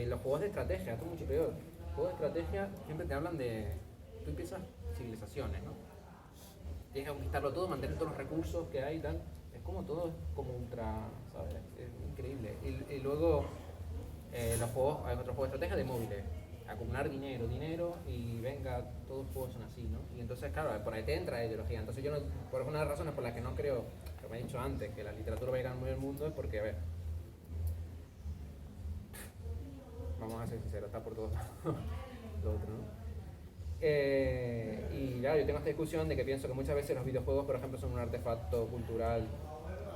Los juegos de estrategia, esto es mucho peor. Los juegos de estrategia siempre te hablan de... Tú empiezas civilizaciones, ¿no? Tienes que conquistarlo todo, mantener todos los recursos que hay y tal. Es como todo, como ultra, ¿sabes? Es increíble. Y luego los juegos, hay otros juegos de estrategia de móviles. Acumular dinero y venga, todos los juegos son así, ¿no? Y entonces, claro, por ahí te entra la ideología. Entonces yo, por una de las razones por las que no creo, como he dicho antes, que la literatura va a llegar muy al mundo, es porque, a ver, vamos a ser sinceros, está por todos lados lo otro, ¿no? Y claro, yo tengo esta discusión de que pienso que muchas veces los videojuegos, por ejemplo, son un artefacto cultural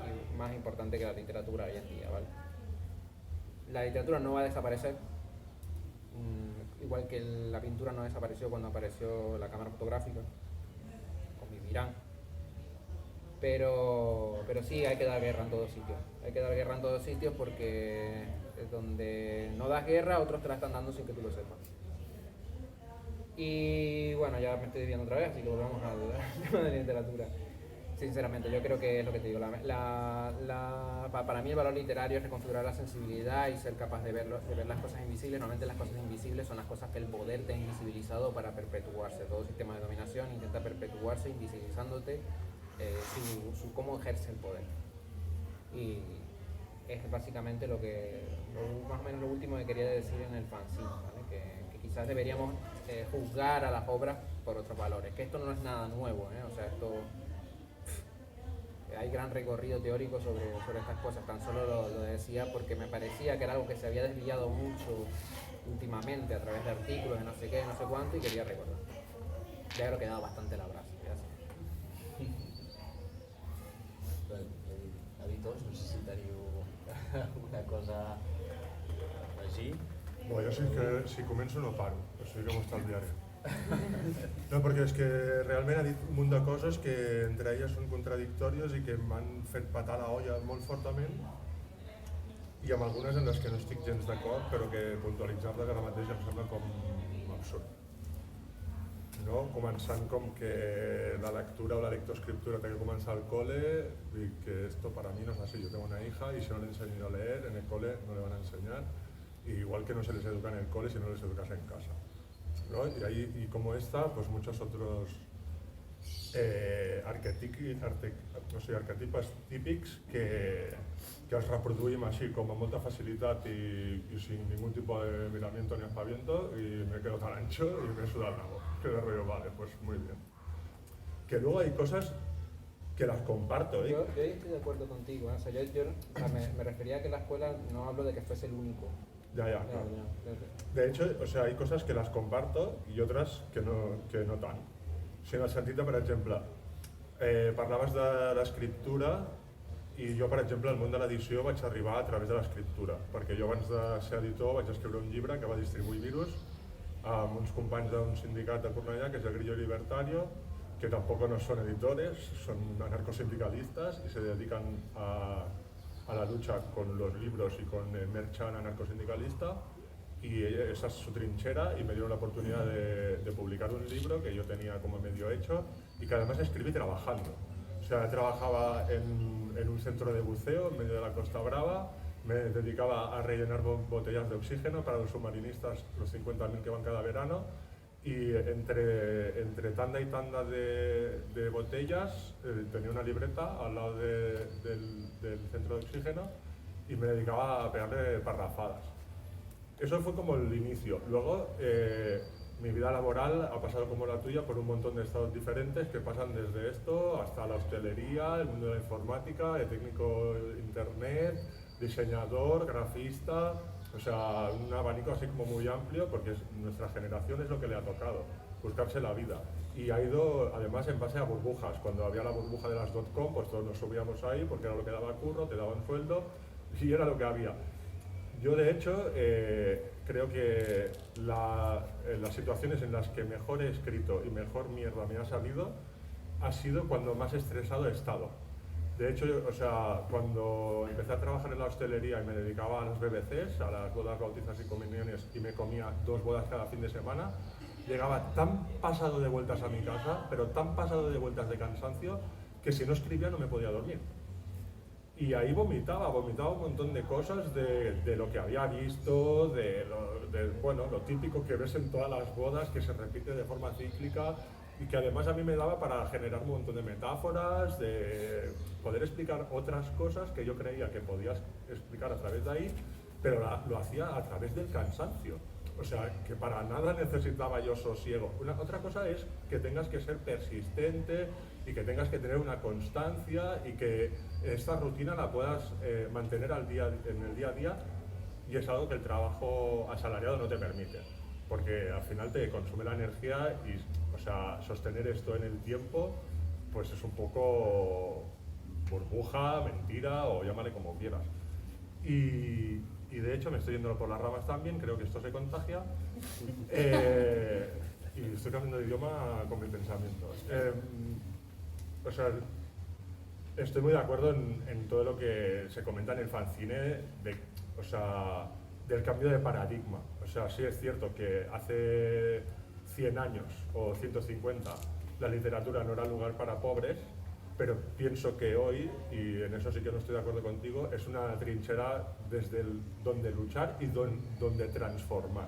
y más importante que la literatura hoy en día, ¿vale? La literatura no va a desaparecer, igual que la pintura no desapareció cuando apareció la cámara fotográfica, convivirán. Pero sí hay que dar guerra en todos sitios. Hay que dar guerra en todos sitios porque donde no das guerra, otros te la están dando sin que tú lo sepas. Y bueno, ya me estoy desviando otra vez, así que volvemos al tema de la literatura. Sinceramente, yo creo que es lo que te digo. Para mí el valor literario es reconfigurar la sensibilidad y ser capaz de ver las cosas invisibles. Normalmente las cosas invisibles son las cosas que el poder te ha invisibilizado para perpetuarse. Todo sistema de dominación intenta perpetuarse invisibilizándote cómo ejerce el poder. Y es básicamente más o menos lo último que quería decir en el fanzine, ¿vale? Que quizás deberíamos juzgar a las obras por otros valores, que esto no es nada nuevo, o sea, esto hay gran recorrido teórico sobre estas cosas, tan solo lo decía porque me parecía que era algo que se había desviado mucho últimamente a través de artículos de no sé qué, no sé cuánto, y quería recordar. Ya creo que he dado bastante el abrazo,
Editors, necessitaríeu alguna cosa així?
Bueno, jo si començo no paro, o sigui que m'estalviaré. No, perquè és que realment ha dit un munt de coses que entre elles són contradictòries i que m'han fet patar la olla molt fortament, i amb algunes en les que no estic gens d'acord, però que puntualitzar-les ara mateix em sembla com absurd. no? Començant com que la lectura o la lectoescriptura té que començar al cole y que esto para mí no es así. Yo tengo una hija y si no le enseño a leer en el cole no le van a enseñar, igual que no se les educa en el cole si no les educas en casa, ¿no? Y como esta, pues muchos otros arquetipos típics que els reproduïm així com amb molta facilitat y sin ningún tipo de miramiento ni aspaviento y me quedo tan ancho y me suda el nabo. Que de rollo, vale, pues muy bien. Que luego hay cosas que las comparto.
Yo estoy de acuerdo contigo, ¿eh? O sea, yo me refería a que la escuela no hablo de que fuese el único.
Ya, claro. De hecho, o sea, hay cosas que las comparto y otras que no tant. O sigui, en el sentit de, per exemple, parlaves de l'escriptura i jo, per exemple, al món de l'edició vaig arribar a través de l'escriptura, perquè jo abans de ser editor vaig escriure un llibre que va distribuir Virus amb uns companys d'un sindicat de Cornellà, que és el Grillo Libertario, que tampoc no són editores, són anarcosindicalistas y se dedican a la lucha con los libros y con el merchan anarcosindicalista, y esa es su trinchera, y me dieron la oportunidad de publicar un libro que yo tenía como medio hecho y que además escribí trabajando. O sea, trabajaba en un centro de buceo en medio de la Costa Brava, me dedicaba a rellenar botellas de oxígeno para los submarinistas, los 50.000 que van cada verano, y entre tanda y tanda de botellas tenía una libreta al lado del centro de oxígeno y me dedicaba a pegarle parrafadas. Eso fue como el inicio. Luego mi vida laboral ha pasado como la tuya por un montón de estados diferentes que pasan desde esto hasta la hostelería, el mundo de la informática, el técnico internet, diseñador, grafista, o sea, un abanico así como muy amplio porque nuestra generación es lo que le ha tocado, buscarse la vida. Y ha ido además en base a burbujas. Cuando había la burbuja de las .com, pues todos nos subíamos ahí porque era lo que daba curro, te daban sueldo y era lo que había. Yo de hecho creo que las situaciones en las que mejor he escrito y mejor mierda me ha salido ha sido cuando más estresado he estado. De hecho, o sea, cuando empecé a trabajar en la hostelería y me dedicaba a las BBCs, a las bodas, bautizos y comuniones, y me comía 2 bodas cada fin de semana, llegaba tan pasado de vueltas a mi casa, pero tan pasado de vueltas de cansancio, que si no escribía no me podía dormir. Y ahí vomitaba un montón de cosas de lo que había visto, bueno, lo típico que ves en todas las bodas, que se repite de forma cíclica y que además a mí me daba para generar un montón de metáforas, de poder explicar otras cosas que yo creía que podías explicar a través de ahí, pero lo hacía a través del cansancio. O sea, que para nada necesitaba yo sosiego. Otra cosa es que tengas que ser persistente y que tengas que tener una constancia y que esta rutina la puedas mantener en el día a día, y es algo que el trabajo asalariado no te permite, porque al final te consume la energía y, o sea, sostener esto en el tiempo pues es un poco burbuja, mentira o llámale como quieras. Y de hecho me estoy yendo por las ramas también, creo que esto se contagia y estoy cambiando de idioma con mi pensamiento. O sea, estoy muy de acuerdo en todo lo que se comenta en el fanzine, o sea, del cambio de paradigma. O sea, sí es cierto que hace 100 años o 150 la literatura no era lugar para pobres, pero pienso que hoy, y en eso sí que no estoy de acuerdo contigo, es una trinchera desde donde luchar y donde transformar.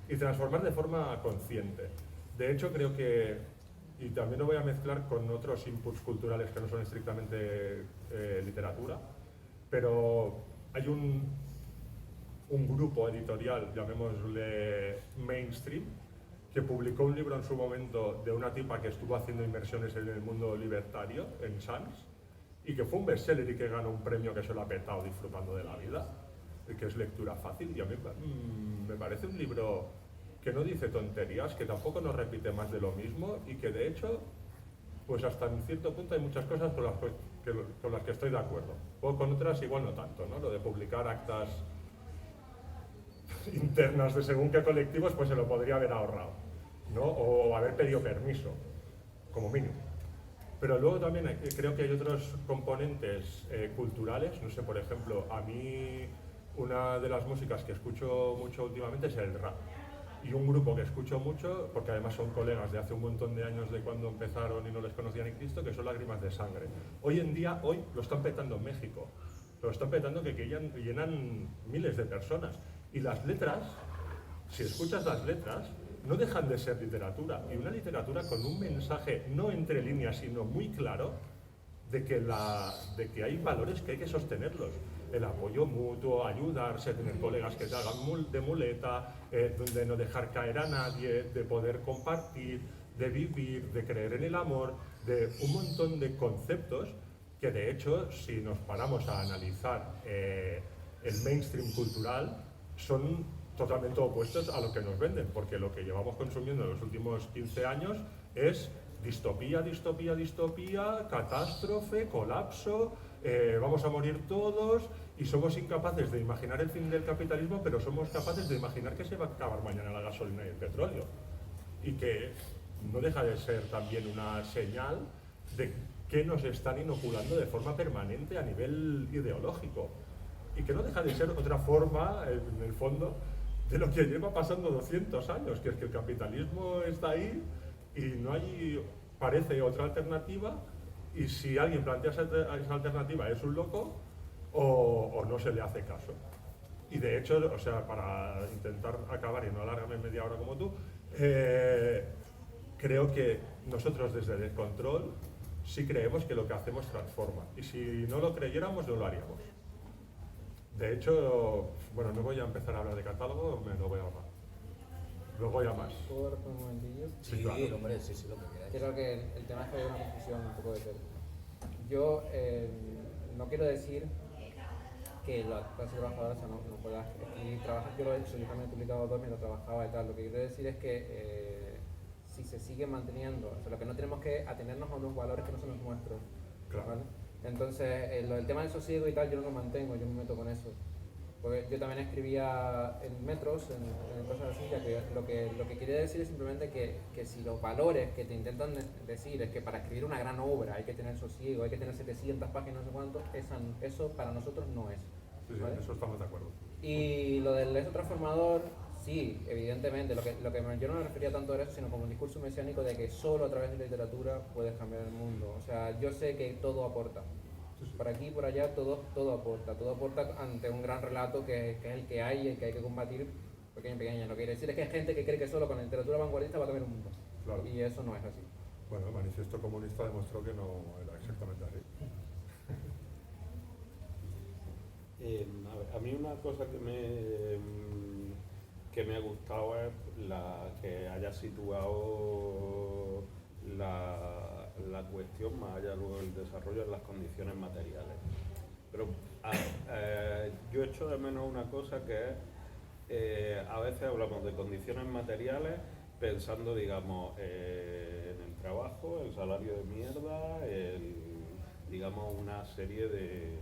Y transformar de forma consciente. De hecho, creo que, y también lo voy a mezclar con otros inputs culturales que no son estrictamente literatura, pero hay un grupo editorial, llamémosle mainstream, que publicó un libro en su momento de una tipa que estuvo haciendo inversiones en el mundo libertario, en Sans, y que fue un bestseller y que ganó un premio que se lo ha petado disfrutando de la vida, que es lectura fácil, y a mí me parece un libro que no dice tonterías, que tampoco nos repite más de lo mismo y que de hecho, pues hasta en cierto punto hay muchas cosas con las que estoy de acuerdo, o con otras igual no tanto, ¿no? Lo de publicar actas internas de según qué colectivos, pues se lo podría haber ahorrado, ¿no? O haber pedido permiso, como mínimo. Pero luego también creo que hay otros componentes culturales, no sé, por ejemplo, a mí una de las músicas que escucho mucho últimamente es el rap. Y un grupo que escucho mucho, porque además son colegas de hace un montón de años de cuando empezaron y no les conocía ni Cristo, que son Lágrimas de Sangre. Hoy en día, hoy lo están petando en México. Lo están petando que llenan miles de personas. Y las letras, si escuchas las letras, no dejan de ser literatura. Y una literatura con un mensaje no entre líneas, sino muy claro, de que hay valores que hay que sostenerlos. El apoyo mutuo, ayudarse, tener colegas que te hagan de muleta, de no dejar caer a nadie, de poder compartir, de vivir, de creer en el amor, de un montón de conceptos que de hecho, si nos paramos a analizar el mainstream cultural, son totalmente opuestos a lo que nos venden, porque lo que llevamos consumiendo en los últimos 15 años es distopía, distopía, distopía, catástrofe, colapso, vamos a morir todos y somos incapaces de imaginar el fin del capitalismo, pero somos capaces de imaginar que se va a acabar mañana la gasolina y el petróleo. Y que no deja de ser también una señal de que nos están inoculando de forma permanente a nivel ideológico. Y que no deja de ser otra forma, en el fondo, de lo que lleva pasando 200 años, que es que el capitalismo está ahí y no hay, parece, otra alternativa, y si alguien plantea esa alternativa es un loco o no se le hace caso. Y de hecho, o sea, para intentar acabar y no alargarme media hora como tú, creo que nosotros desde el control sí creemos que lo que hacemos transforma, y si no lo creyéramos no lo haríamos. De hecho, bueno, no voy a empezar a hablar de catálogo, me lo voy a ahorrar. Luego ya más.
¿Puedo responder un momentillo?
Sí, claro. Hombre, sí, lo que queráis.
Creo que el tema es que hay una confusión un poco de tela. Yo no quiero decir que la clase trabajadora no pueda escribir, trabajar. Yo lo he hecho, yo también he publicado 2 mientras trabajaba y tal. Lo que quiero decir es que si se sigue manteniendo, o sea, lo que no tenemos que atenernos a unos valores que no son los nuestros.
Claro.
¿Vale? Entonces, el tema del sosiego y tal, yo no lo mantengo, yo me meto con eso. Porque yo también escribía en metros, en cosas así, ya que lo que quiere decir es simplemente que si los valores que te intentan decir es que para escribir una gran obra hay que tener sosiego, hay que tener 700 páginas, no sé cuánto, eso para nosotros no es.
Sí, sí,
¿vale?
eso estamos de acuerdo.
Y lo del eso transformador, sí, evidentemente, yo no me refería tanto a eso, sino como un discurso mesiánico de que solo a través de la literatura puedes cambiar el mundo. O sea, yo sé que todo aporta. Por aquí y por allá todo aporta ante un gran relato que es el que hay y el que hay que combatir pequeño. Lo que quiere decir es que hay gente que cree que solo con la literatura vanguardista va a cambiar el mundo.
Claro.
Y eso no es así.
Bueno, el Manifiesto Comunista demostró que no era exactamente así.
A mí una cosa que me ha gustado es que haya situado la cuestión más allá luego del desarrollo en las condiciones materiales. Pero yo echo de menos una cosa que es, a veces hablamos de condiciones materiales pensando, digamos, en el trabajo, el salario de mierda, digamos, una serie de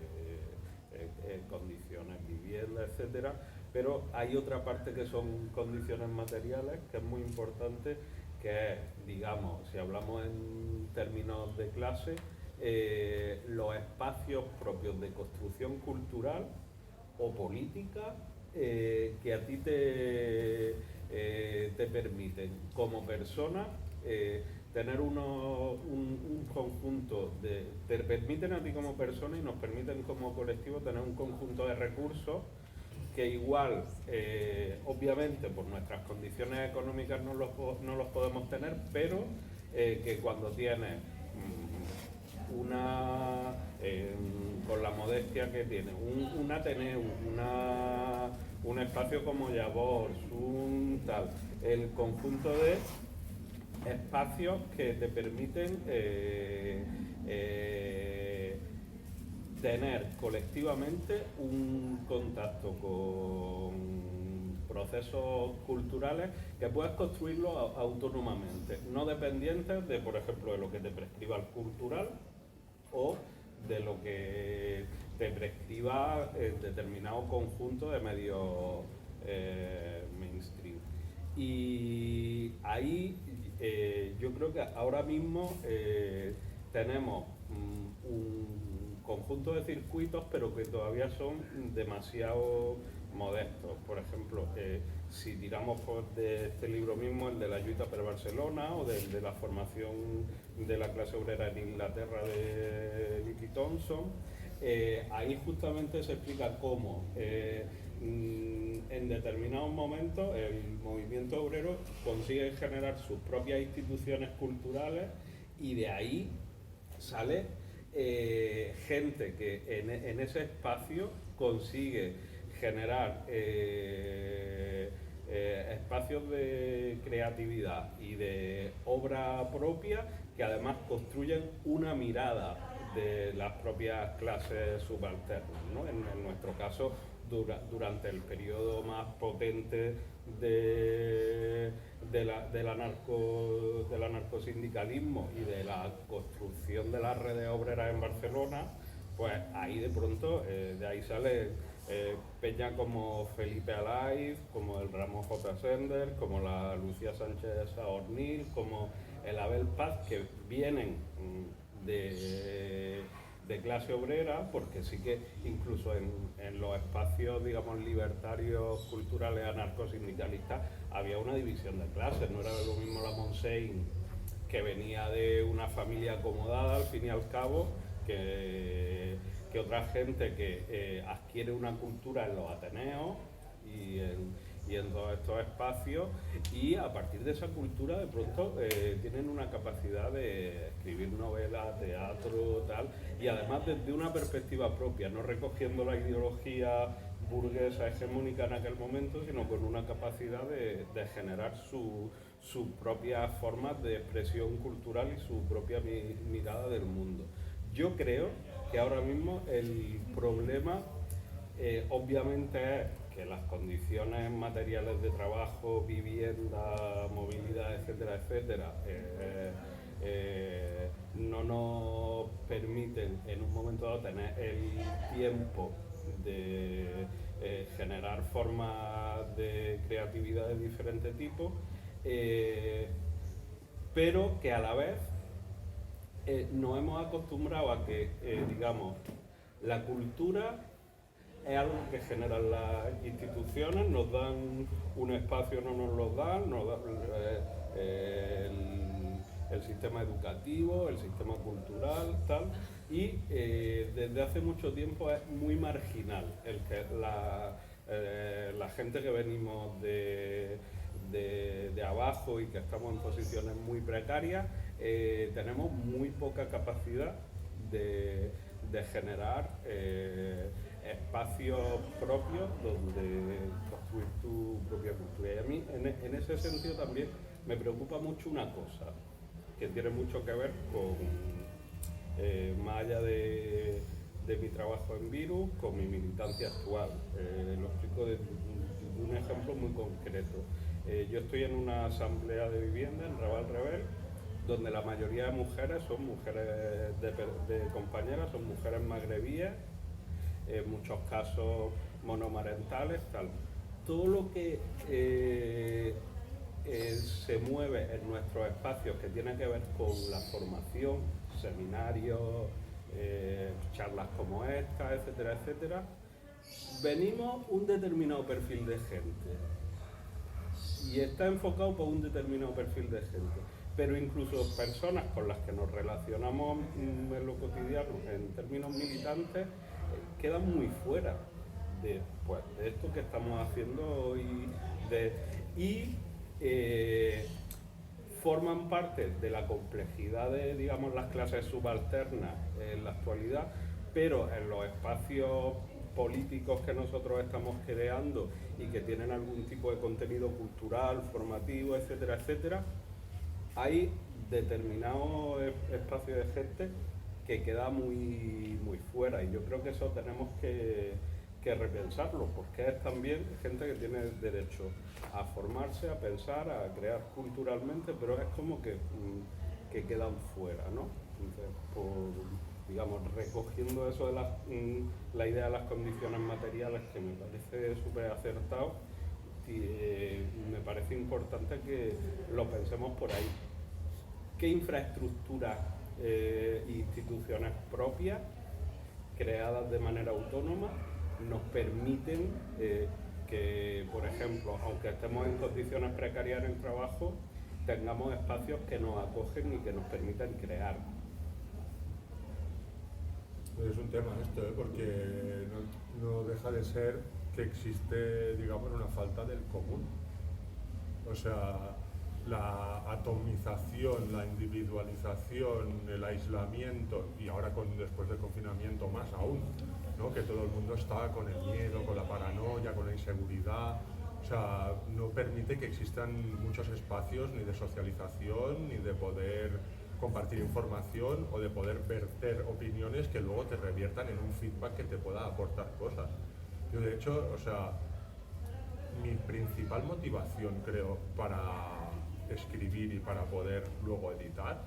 condiciones, vivienda, etcétera. Pero hay otra parte que son condiciones materiales, que es muy importante, que es, digamos, si hablamos en términos de clase, los espacios propios de construcción cultural o política que a ti te permiten como persona tener un conjunto te permiten a ti como persona y nos permiten como colectivo tener un conjunto de recursos que igual, obviamente, por nuestras condiciones económicas no los podemos tener, pero que cuando tienes con la modestia que tiene, un Ateneo, un espacio como Yavors, el conjunto de espacios que te permiten tener colectivamente un contacto con procesos culturales que puedas construirlo autónomamente, no dependientes de, por ejemplo, de lo que te prescriba el cultural o de lo que te prescriba determinado conjunto de medios mainstream. Y ahí yo creo que ahora mismo tenemos un conjunto de circuitos, pero que todavía son demasiado modestos. Por ejemplo, si tiramos de este libro mismo, el de la lluita per Barcelona, o de la formación de la clase obrera en Inglaterra de Vicky Thompson, ahí justamente se explica cómo en determinados momentos el movimiento obrero consigue generar sus propias instituciones culturales, y de ahí sale gente que en ese espacio consigue generar espacios de creatividad y de obra propia, que además construyen una mirada de las propias clases subalternas, ¿no? En nuestro caso, durante el periodo más potente del anarcosindicalismo y de la construcción de las redes obreras en Barcelona, pues ahí de pronto, de ahí sale peña como Felipe Alaiz, como el Ramón J. Sender, como la Lucía Sánchez Saornil, como el Abel Paz, que vienen de clase obrera, porque sí que incluso en los espacios, digamos, libertarios, culturales, anarcosindicalistas, había una división de clases. No era lo mismo la Montseny, que venía de una familia acomodada al fin y al cabo, que otra gente que adquiere una cultura en los ateneos y en todos estos espacios, y a partir de esa cultura de pronto tienen una capacidad de escribir novelas, teatro, tal, y además desde una perspectiva propia, no recogiendo la ideología burguesa hegemónica en aquel momento, sino con una capacidad de generar sus propias formas de expresión cultural y su propia mirada del mundo. Yo creo que ahora mismo el problema obviamente es que las condiciones materiales de trabajo, vivienda, movilidad, etcétera, etcétera, no nos permiten en un momento dado tener el tiempo de generar formas de creatividad de diferente tipo, pero que a la vez nos hemos acostumbrado a que, digamos, la cultura es algo que generan las instituciones, nos dan un espacio, no nos lo dan, el sistema educativo, el sistema cultural, tal, y desde hace mucho tiempo es muy marginal el que la gente que venimos de abajo y que estamos en posiciones muy precarias, tenemos muy poca capacidad de generar espacios propios donde construir tu propia cultura. Y a mí, en ese sentido, también me preocupa mucho una cosa que tiene mucho que ver con, más allá de mi trabajo en Virus, con mi militancia actual. Lo explico de un ejemplo muy concreto. Yo estoy en una asamblea de vivienda en Raval Rebel, donde la mayoría de mujeres son mujeres de compañeras, son mujeres magrebíes, en muchos casos monomarentales, tal. Todo lo que se mueve en nuestros espacios, que tiene que ver con la formación, seminarios, charlas como esta, etcétera, etcétera, venimos un determinado perfil de gente y está enfocado por un determinado perfil de gente. Pero incluso personas con las que nos relacionamos en lo cotidiano, en términos militantes, quedan muy fuera de esto que estamos haciendo hoy, y forman parte de la complejidad de, digamos, las clases subalternas en la actualidad, pero en los espacios políticos que nosotros estamos creando y que tienen algún tipo de contenido cultural, formativo, etcétera, etcétera, hay determinados espacios de gente que queda muy fuera, y yo creo que eso tenemos que repensarlo, porque es también gente que tiene derecho a formarse, a pensar, a crear culturalmente, pero es como que quedan fuera, ¿no? Entonces, digamos, recogiendo eso de la idea de las condiciones materiales, que me parece súper acertado, me parece importante que lo pensemos por ahí. ¿Qué infraestructuras e instituciones propias, creadas de manera autónoma, nos permiten que, por ejemplo, aunque estemos en condiciones precarias en el trabajo, tengamos espacios que nos acogen y que nos permitan crear.
Es un tema esto, porque no deja de ser que existe, digamos, una falta del común. O sea, la atomización, la individualización, el aislamiento, y ahora después del confinamiento más aún, ¿no? Que todo el mundo está con el miedo, con la paranoia, con la inseguridad. O sea, no permite que existan muchos espacios ni de socialización, ni de poder compartir información o de poder verter opiniones que luego te reviertan en un feedback que te pueda aportar cosas. Yo, de hecho, o sea, mi principal motivación, creo, para escribir y para poder luego editar,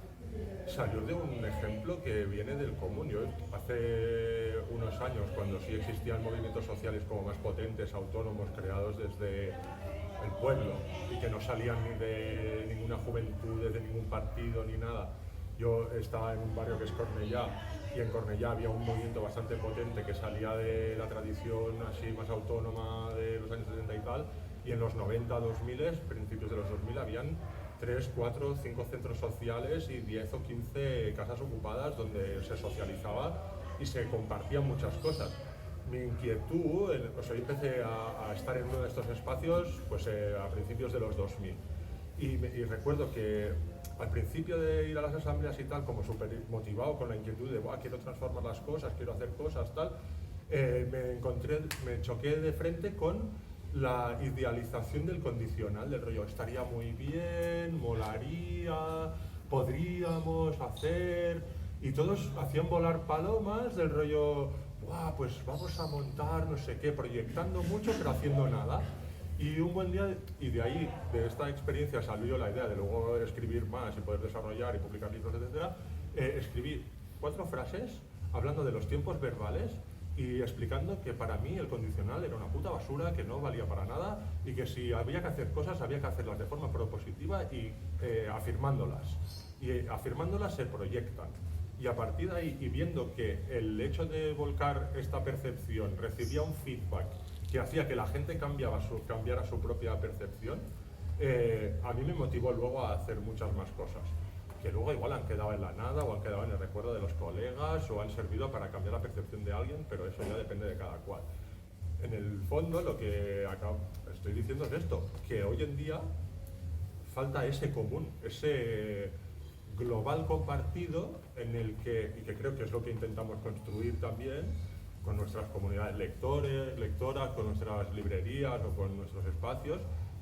salió de un ejemplo que viene del común. Yo hace unos años, cuando sí existían movimientos sociales como más potentes, autónomos, creados desde el pueblo y que no salían ni de ninguna juventud, de ningún partido ni nada. Yo estaba en un barrio que es Cornellá, y en Cornellá había un movimiento bastante potente que salía de la tradición así más autónoma de los años 70 y tal, y en los 90, 2000, principios de los 2000, habían 3, 4, 5 centros sociales y 10 o 15 casas ocupadas donde se socializaba y se compartían muchas cosas. Mi inquietud, o sea, yo empecé a estar en uno de estos espacios pues, a principios de los 2000, y recuerdo que al principio de ir a las asambleas y tal, como súper motivado con la inquietud de quiero transformar las cosas, quiero hacer cosas, tal, me choqué de frente con la idealización del condicional, del rollo, estaría muy bien, molaría, podríamos hacer, y todos hacían volar palomas del rollo, pues vamos a montar no sé qué, proyectando mucho pero haciendo nada. Y un buen día, y de ahí, de esta experiencia salió la idea de luego escribir más y poder desarrollar y publicar libros, etc. Escribí 4 frases hablando de los tiempos verbales y explicando que para mí el condicional era una puta basura, que no valía para nada y que si había que hacer cosas, había que hacerlas de forma propositiva y afirmándolas. Y afirmándolas se proyectan. Y a partir de ahí, y viendo que el hecho de volcar esta percepción recibía un feedback que hacía que la gente cambiara su propia percepción, a mí me motivó luego a hacer muchas más cosas, que luego igual han quedado en la nada o han quedado en el recuerdo de los colegas o han servido para cambiar la percepción de alguien, pero eso ya depende de cada cual. En el fondo lo que estoy diciendo es esto, que hoy en día falta ese común, ese global compartido en el que, y que creo que es lo que intentamos construir también, con nuestras comunidades lectoras, con nuestras librerías o con nuestros espacios,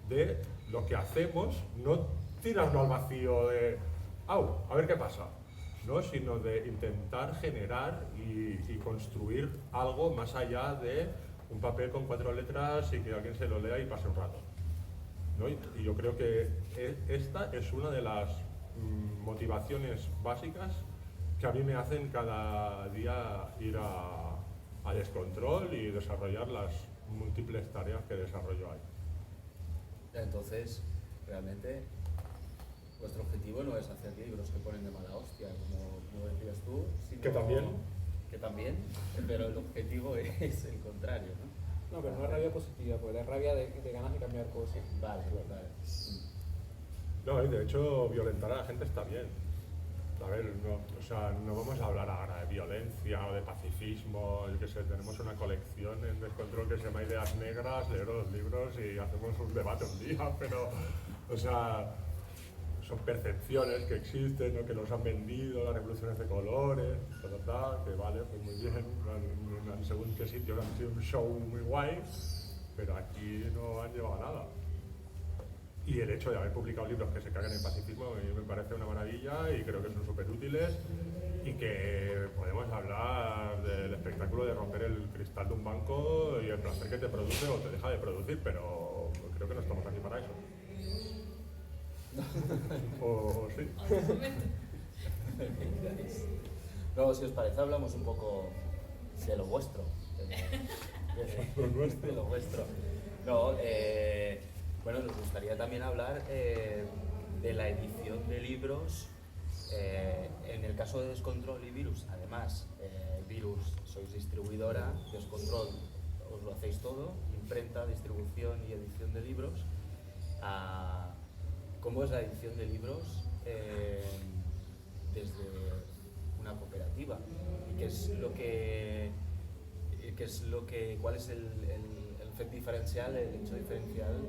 de lo que hacemos, no tirarlo al vacío de a ver qué pasa, ¿no? Sino de intentar generar y construir algo más allá de un papel con 4 letras y que alguien se lo lea y pase un rato, ¿no? Y yo creo que esta es una de las motivaciones básicas que a mí me hacen cada día ir a descontrol y desarrollar las múltiples tareas que desarrollo ahí.
Entonces, realmente, vuestro objetivo no es hacer libros que ponen de mala hostia, como decías tú, sino que también, pero el objetivo es el contrario, ¿no?
No, pero no es rabia positiva, porque es rabia de ganas de cambiar cosas.
Vale.
No, y de hecho, violentar a la gente está bien. A ver, no vamos a hablar ahora de violencia o de pacifismo, tenemos una colección en Descontrol que se llama Ideas Negras, leer los libros y hacemos un debate un día, pero, son percepciones que existen, ¿no? Que nos han vendido, las revoluciones de colores, que vale, pues muy bien, según qué sitio han sido un show muy guay, pero aquí no han llevado a nada. Y el hecho de haber publicado libros que se cagan en pacifismo a mí me parece una maravilla y creo que son súper útiles y que podemos hablar del espectáculo de romper el cristal de un banco y el placer que te produce o te deja de producir, pero creo que no estamos aquí para eso. ¿O sí?
Luego, si os parece, hablamos un poco de lo vuestro. De lo vuestro. No, bueno, nos gustaría también hablar de la edición de libros. En el caso de Descontrol y Virus, además, Virus sois distribuidora, Descontrol os lo hacéis todo, imprenta, distribución y edición de libros, a cómo es la edición de libros desde una cooperativa y cuál es el fet diferencial, el hecho diferencial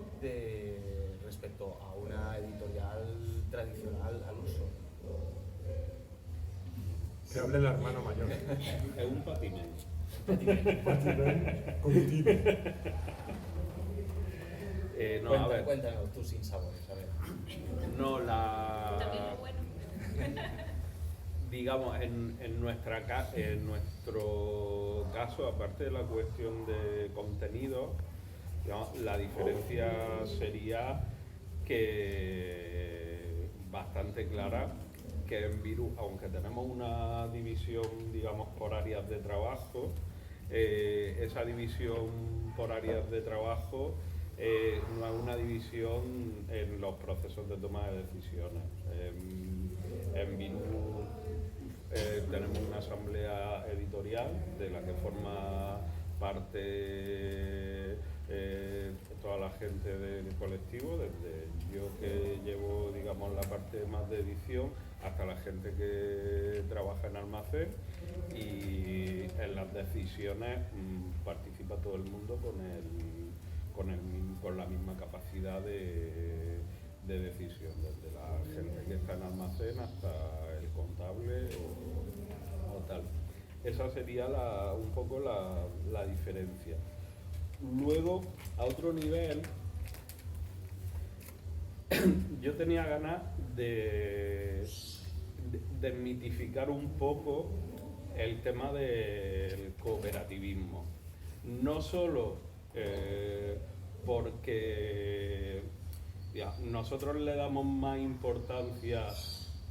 respecto a una editorial tradicional al uso.
Que hable el hermano mayor.
Es un patinete.
Cognitivo.
No, a ver.
Cuéntanos tus sinsabores, a ver.
No,
También es bueno.
digamos, en nuestro caso, aparte de la cuestión de contenido, digamos, la diferencia sería que bastante clara que en Virus, aunque tenemos una división, digamos, por áreas de trabajo, esa división por áreas de trabajo no es una división en los procesos de toma de decisiones. En Virus tenemos una asamblea editorial de la que forma parte toda la gente del colectivo, desde yo que llevo, digamos, la parte más de edición hasta la gente que trabaja en almacén, y en las decisiones participa todo el mundo con la misma capacidad de decisión, desde la gente que está en almacén hasta el contable o tal. Esa sería un poco la diferencia. Luego, a otro nivel, yo tenía ganas de desmitificar un poco el tema del cooperativismo. No solo porque nosotros le damos más importancia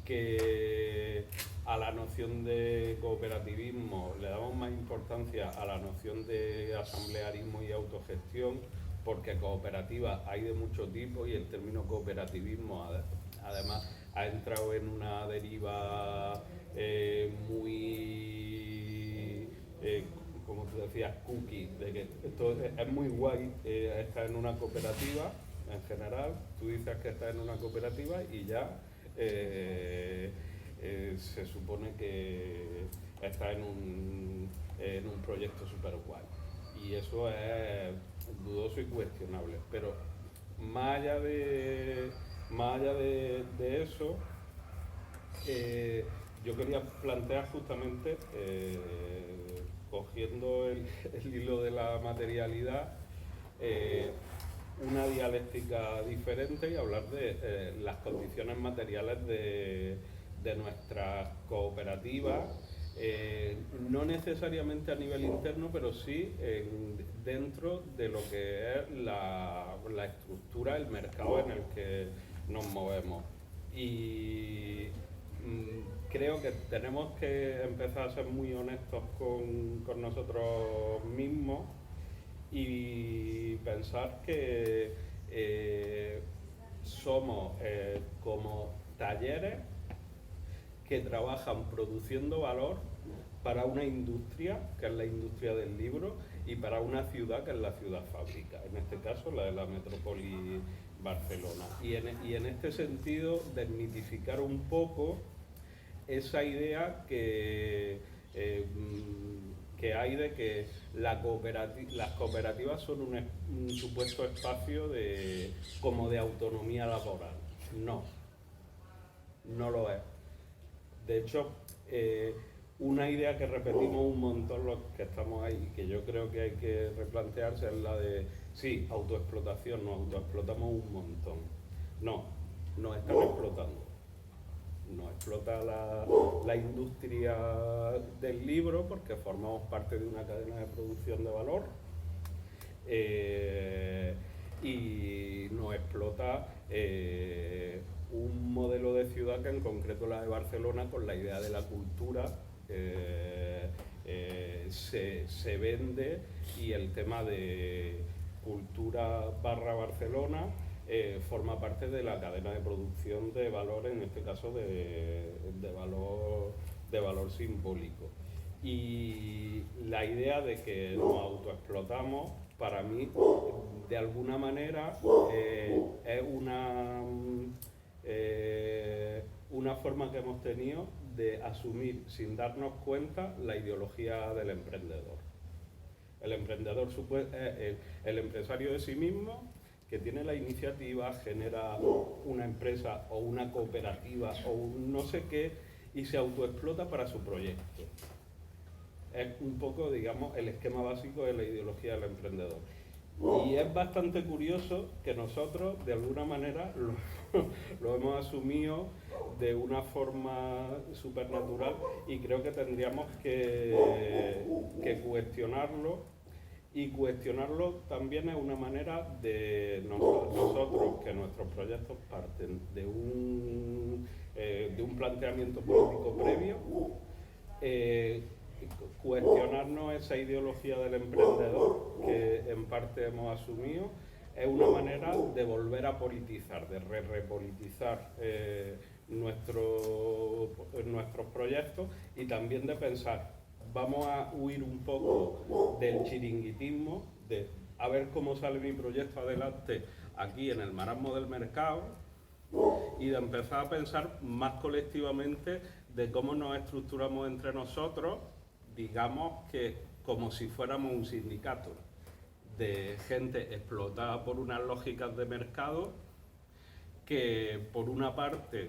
que a la noción de cooperativismo, le damos más importancia a la noción de asamblearismo y autogestión, porque cooperativas hay de mucho tipo y el término cooperativismo además ha entrado en una deriva muy, como tú decías, cookie, de que esto es muy guay estar en una cooperativa en general. Tú dices que estás en una cooperativa y ya se supone que estás en un proyecto súper guay. Y eso es dudoso y cuestionable. Pero más allá de eso, yo quería plantear justamente, cogiendo el hilo de la materialidad, una dialéctica diferente y hablar de las condiciones materiales de nuestras cooperativas, no necesariamente a nivel interno, pero sí dentro de lo que es la estructura, el mercado en el que nos movemos. Y creo que tenemos que empezar a ser muy honestos con nosotros mismos y pensar que somos como talleres que trabajan produciendo valor para una industria, que es la industria del libro, y para una ciudad, que es la ciudad fábrica, en este caso la de la metrópoli Barcelona. Y en este sentido, desmitificar un poco esa idea que hay de que las cooperativas son un supuesto espacio como de autonomía laboral. No lo es. De hecho, una idea que repetimos un montón los que estamos ahí, que yo creo que hay que replantearse, es la de, sí, autoexplotación, nos autoexplotamos un montón. No, nos están explotando. Nos explota la industria del libro porque formamos parte de una cadena de producción de valor, y nos explota un modelo de ciudad, que en concreto la de Barcelona, con la idea de la cultura se vende, y el tema de cultura barra Barcelona forma parte de la cadena de producción de valor, en este caso de valor simbólico. Y la idea de que nos autoexplotamos para mí, de alguna manera, es una forma que hemos tenido de asumir sin darnos cuenta la ideología del emprendedor. El emprendedor es el empresario de sí mismo, que tiene la iniciativa, genera una empresa o una cooperativa o un no sé qué y se autoexplota para su proyecto. Es un poco, digamos, el esquema básico de la ideología del emprendedor. Y es bastante curioso que nosotros, de alguna manera, lo hemos asumido de una forma supernatural y creo que tendríamos que cuestionarlo. Y cuestionarlo también es una manera de nosotros, que nuestros proyectos parten de un planteamiento político previo, cuestionarnos esa ideología del emprendedor que en parte hemos asumido, es una manera de volver a politizar, de repolitizar nuestros proyectos y también de pensar, vamos a huir un poco del chiringuitismo, de a ver cómo sale mi proyecto adelante aquí en el marasmo del mercado y de empezar a pensar más colectivamente de cómo nos estructuramos entre nosotros, digamos que como si fuéramos un sindicato de gente explotada por unas lógicas de mercado que por una parte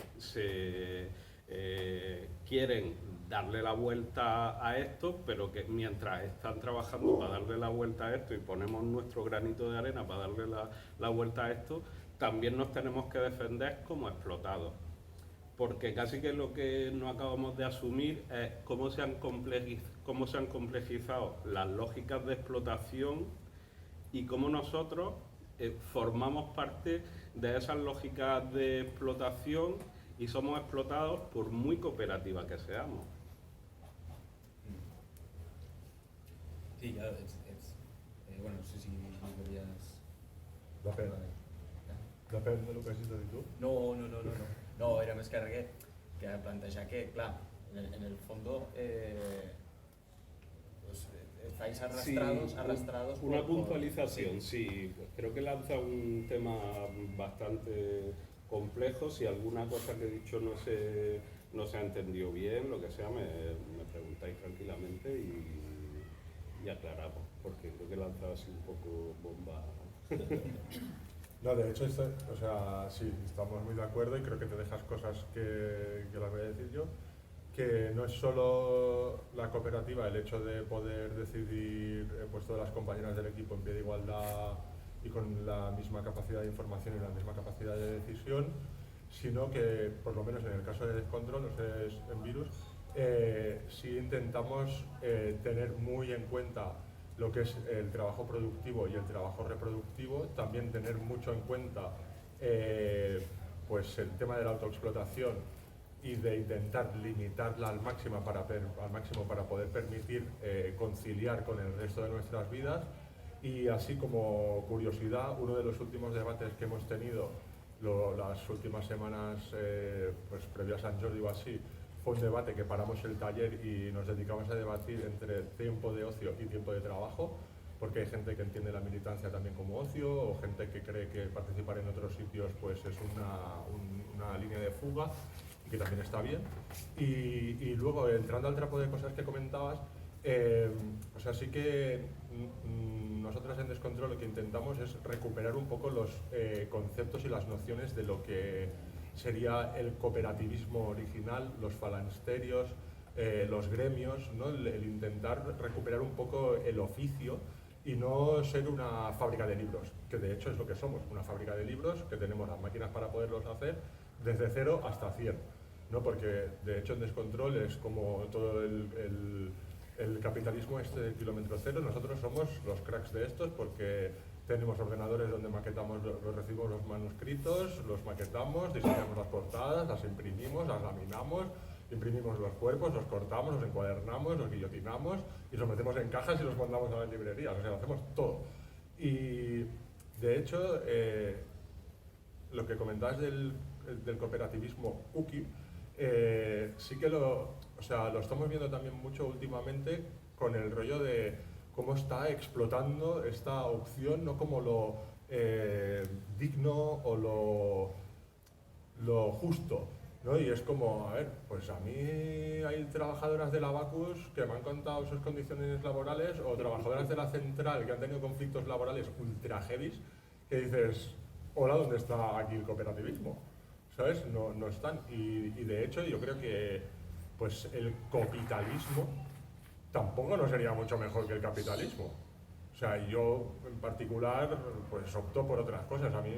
quieren darle la vuelta a esto, pero que mientras están trabajando para darle la vuelta a esto y ponemos nuestro granito de arena para darle la vuelta a esto, también nos tenemos que defender como explotados. Porque casi que lo que no acabamos de asumir es cómo se han complejizado las lógicas de explotación y cómo nosotros formamos parte de esas lógicas de explotación y somos explotados por muy cooperativa que seamos.
Sí, ja, bueno, no sé si volies...
Depèn. Depèn del que hagis de dir tu.
No, era més que res que plantejar que, clar, en el fondo estáis arrastrados
una puntualización, sí, creo que lanza un tema bastante complejo. Si alguna cosa que he dicho no se ha entendido bien, lo que sea, me preguntáis tranquilamente y aclaramos, porque creo que he lanzado así un poco bomba.
No, de hecho, o sea, sí, estamos muy de acuerdo y creo que te dejas cosas que las voy a decir yo, que no es solo la cooperativa el hecho de poder decidir pues todas las compañeras del equipo en pie de igualdad y con la misma capacidad de información y la misma capacidad de decisión, sino que, por lo menos en el caso de Descontrol, no sé, en Virus, sí intentamos tener muy en cuenta lo que es el trabajo productivo y el trabajo reproductivo, también tener mucho en cuenta pues el tema de la autoexplotación y de intentar limitarla al máximo para poder permitir conciliar con el resto de nuestras vidas. Y así como curiosidad, uno de los últimos debates que hemos tenido las últimas semanas pues previo a San Jordi o así, fue un debate que paramos el taller y nos dedicamos a debatir entre tiempo de ocio y tiempo de trabajo, porque hay gente que entiende la militancia también como ocio, o gente que cree que participar en otros sitios pues es una línea de fuga, y que también está bien. Y luego, entrando al trapo de cosas que comentabas, o sea, sí que nosotros en Descontrol lo que intentamos es recuperar un poco los conceptos y las nociones de lo que sería el cooperativismo original, los falansterios, los gremios, ¿no? El intentar recuperar un poco el oficio y no ser una fábrica de libros, que de hecho es lo que somos, una fábrica de libros, que tenemos las máquinas para poderlos hacer desde 0 hasta 100, ¿no? Porque de hecho en Descontrol es como todo el capitalismo este del kilómetro cero. Nosotros somos los cracks de estos porque tenemos ordenadores donde maquetamos, recibimos los manuscritos, los maquetamos, diseñamos las portadas, las imprimimos, las laminamos, imprimimos los cuerpos, los cortamos, los encuadernamos, los guillotinamos y los metemos en cajas y los mandamos a las librerías. O sea, lo hacemos todo. Y de hecho, lo que comentabas del cooperativismo cookie, sí que lo estamos viendo también mucho últimamente con el rollo de cómo está explotando esta opción, no como lo digno o lo justo, ¿no? Y es como, a ver, pues a mí hay trabajadoras de la Abacus que me han contado sus condiciones laborales, o trabajadoras de la central que han tenido conflictos laborales ultra heavy, que dices, hola, ¿dónde está aquí el cooperativismo? ¿Sabes? No están. Y de hecho yo creo que pues el capitalismo tampoco no sería mucho mejor que el capitalismo. O sea, yo en particular pues opto por otras cosas. A mí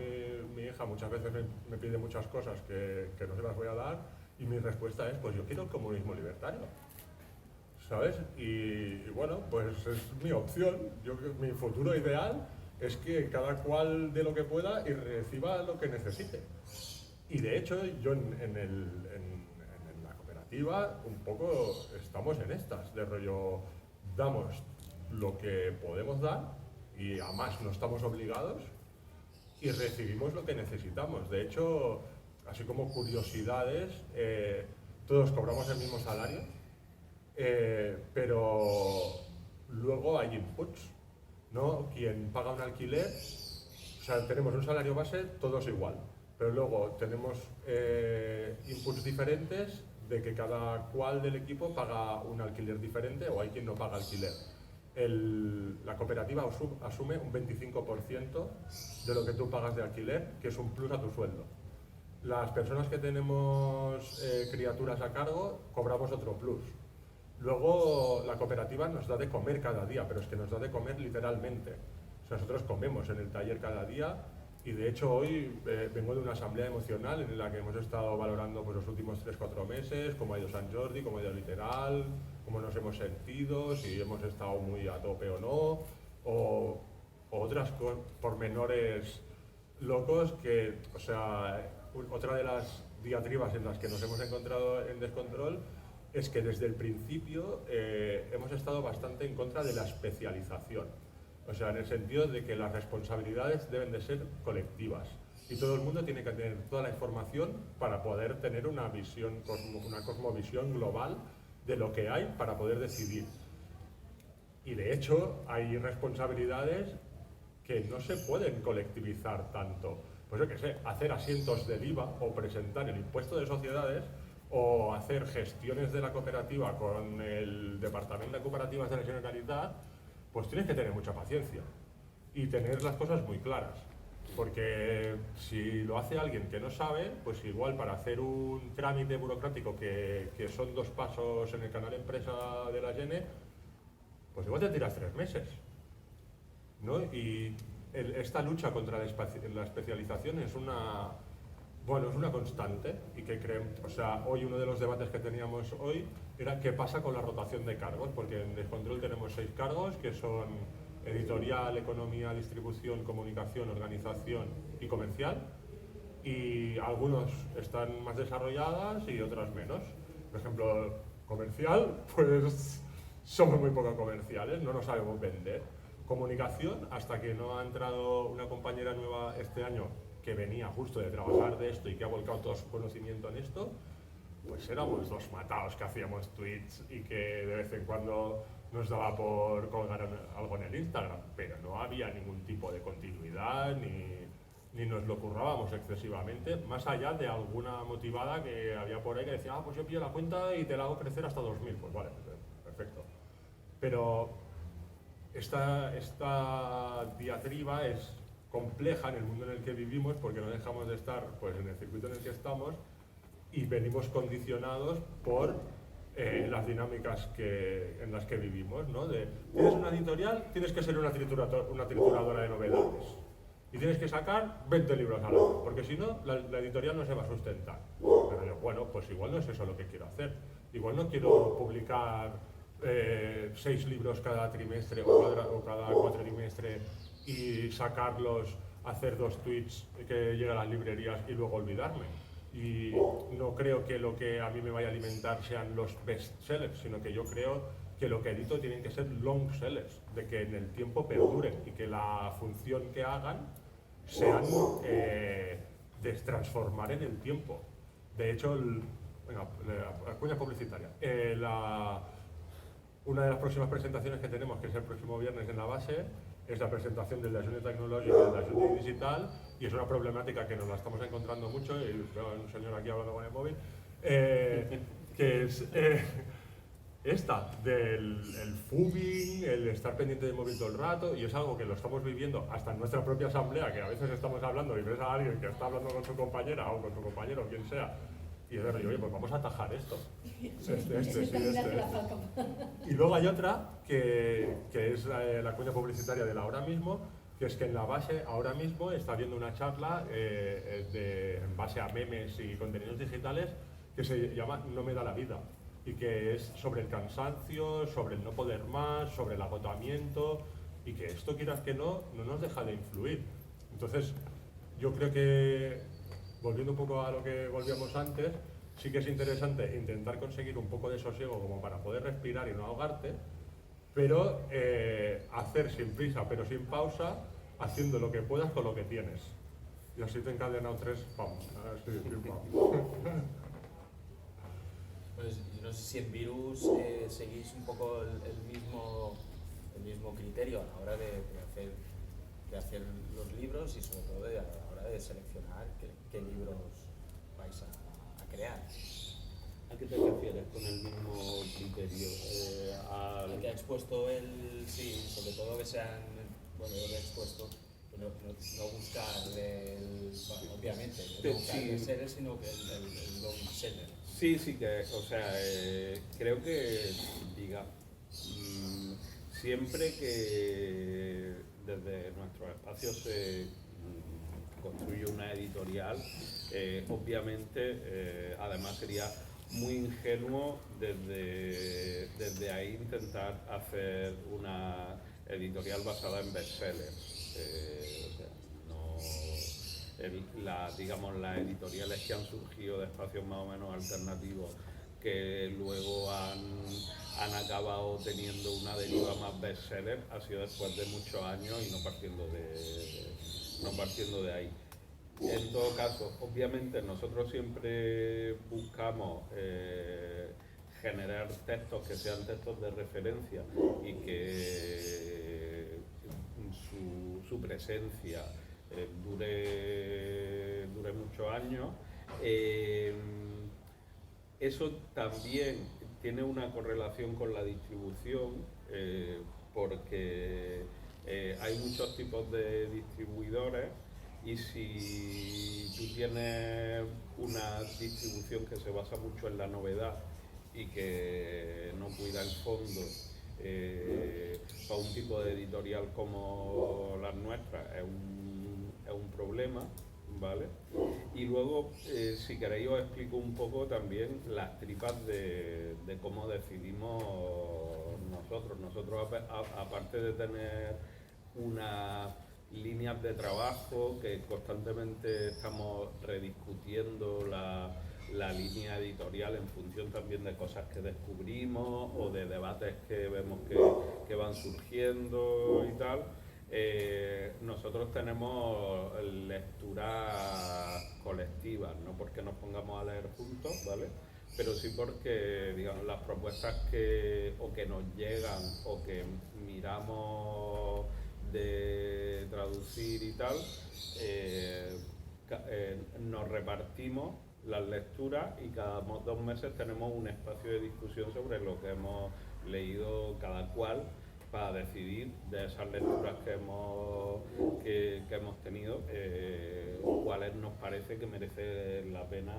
mi hija muchas veces me pide muchas cosas que no se las voy a dar, y mi respuesta es, pues yo quiero el comunismo libertario, ¿sabes? Y bueno, pues es mi opción. Mi futuro ideal es que cada cual dé lo que pueda y reciba lo que necesite. Y de hecho yo en la cooperativa un poco estamos en estas, de rollo, damos lo que podemos dar y además no estamos obligados, y recibimos lo que necesitamos. De hecho, así como curiosidades, todos cobramos el mismo salario, pero luego hay inputs, ¿no? Quien paga un alquiler, o sea, tenemos un salario base, todos igual, pero luego tenemos inputs diferentes de que cada cual del equipo paga un alquiler diferente, o hay quien no paga alquiler. La cooperativa asume un 25% de lo que tú pagas de alquiler, que es un plus a tu sueldo. Las personas que tenemos criaturas a cargo cobramos otro plus. Luego la cooperativa nos da de comer cada día, pero es que nos da de comer literalmente. O sea, nosotros comemos en el taller cada día, y de hecho hoy vengo de una asamblea emocional en la que hemos estado valorando pues, los últimos 3-4 meses, cómo ha ido Sant Jordi, cómo ha ido Literal, cómo nos hemos sentido, si hemos estado muy a tope o no, o otras pormenores locos que, o sea, otra de las diatribas en las que nos hemos encontrado en Descontrol es que desde el principio hemos estado bastante en contra de la especialización. O sea, en el sentido de que las responsabilidades deben de ser colectivas y todo el mundo tiene que tener toda la información para poder tener una visión, una cosmovisión global de lo que hay para poder decidir. Y de hecho hay responsabilidades que no se pueden colectivizar tanto. Pues yo qué sé, hacer asientos del IVA o presentar el impuesto de sociedades o hacer gestiones de la cooperativa con el Departamento de Cooperativas de la Generalitat, pues tienes que tener mucha paciencia y tener las cosas muy claras. Porque si lo hace alguien que no sabe, pues igual para hacer un trámite burocrático que son 2 pasos en el canal empresa de la Gene, pues igual te tiras 3 meses, ¿no? Y esta lucha contra la especialización es una constante, y que o sea, hoy uno de los debates que teníamos hoy era qué pasa con la rotación de cargos, porque en Descontrol tenemos 6 cargos que son editorial, economía, distribución, comunicación, organización y comercial, y algunos están más desarrolladas y otras menos. Por ejemplo, comercial, pues somos muy poco comerciales, no nos sabemos vender. Comunicación, hasta que no ha entrado una compañera nueva este año que venía justo de trabajar de esto y que ha volcado todo su conocimiento en esto, pues éramos 2 matados que hacíamos tweets y que de vez en cuando nos daba por colgar algo en el Instagram, pero no había ningún tipo de continuidad ni nos lo currábamos excesivamente, más allá de alguna motivada que había por ahí que decía, pues yo pillo la cuenta y te la hago crecer hasta 2000, pues vale, perfecto. Pero esta diatriba es compleja en el mundo en el que vivimos, porque no dejamos de estar pues, en el circuito en el que estamos, y venimos condicionados por las dinámicas en las que vivimos, ¿no? Tienes una editorial, tienes que ser una trituradora de novedades y tienes que sacar 20 libros al año, porque si no, la editorial no se va a sustentar. Pero yo, bueno, pues igual no es eso lo que quiero hacer. Igual no quiero publicar 6 libros cada trimestre o cada cuatrimestre y sacarlos, hacer 2 tweets que lleguen a las librerías y luego olvidarme. Y no creo que lo que a mí me vaya a alimentar sean los best sellers, sino que yo creo que lo que edito tienen que ser long sellers, de que en el tiempo perduren y que la función que hagan sean de transformar en el tiempo. De hecho, venga, cuña publicitaria. Una de las próximas presentaciones que tenemos, que es el próximo viernes en la base, es la presentación del Dejuni Tecnològic y del Dejuni Digital, y es una problemática que nos la estamos encontrando mucho, y veo a un señor aquí hablando con el móvil, que es esta, del el fubbing, el estar pendiente del móvil todo el rato, y es algo que lo estamos viviendo hasta en nuestra propia asamblea, que a veces estamos hablando y ves a alguien que está hablando con su compañera o con su compañero o quien sea, y de repente, oye, pues vamos a atajar esto. Y luego hay otra, que es la cuña publicitaria de la Ahora Mismo, que es que en la base ahora mismo está habiendo una charla en base a memes y contenidos digitales que se llama No me da la vida, y que es sobre el cansancio, sobre el no poder más, sobre el agotamiento, y que esto, quieras que no nos deja de influir. Entonces, yo creo que, volviendo un poco a lo que volvíamos antes, sí que es interesante intentar conseguir un poco de sosiego como para poder respirar y no ahogarte, pero hacer sin prisa pero sin pausa, haciendo lo que puedas con lo que tienes. Y así te he encadenado 3, vamos, ahora estoy pam.
Pues yo no sé si en Virus seguís un poco el mismo criterio a la hora de hacer los libros y sobre todo a la hora de seleccionar qué libros vais a crear.
¿A qué te refieres con el mismo criterio?
Al que ha expuesto él, sí, sobre todo que sean, bueno, yo lo he expuesto, no buscar obviamente, no buscar el seller, sino que el long seller.
Sí, que, o sea, creo que, siempre que desde nuestros espacios se construye una editorial, obviamente, además sería muy ingenuo desde ahí intentar hacer una editorial basada en bestsellers. Digamos, las editoriales que han surgido de espacios más o menos alternativos, que luego han acabado teniendo una deriva más bestseller, ha sido después de muchos años y no partiendo de ahí. En todo caso, obviamente nosotros siempre buscamos generar textos que sean textos de referencia y que su presencia dure muchos años. Eso también tiene una correlación con la distribución, porque hay muchos tipos de distribuidores, y si tú tienes una distribución que se basa mucho en la novedad y que no cuida el fondo, para un tipo de editorial como las nuestras es un problema, ¿vale? Y luego, si queréis, os explico un poco también las tripas de cómo decidimos nosotros. Nosotros, aparte de tener unas líneas de trabajo que constantemente estamos rediscutiendo la línea editorial en función también de cosas que descubrimos o de debates que vemos que van surgiendo y tal. Nosotros tenemos lecturas colectivas, no porque nos pongamos a leer juntos, ¿vale? Pero sí porque, digamos, las propuestas que nos llegan o que miramos de traducir y tal, nos repartimos las lecturas y cada 2 meses tenemos un espacio de discusión sobre lo que hemos leído cada cual, para decidir de esas lecturas que hemos tenido, cuáles nos parece que merece la pena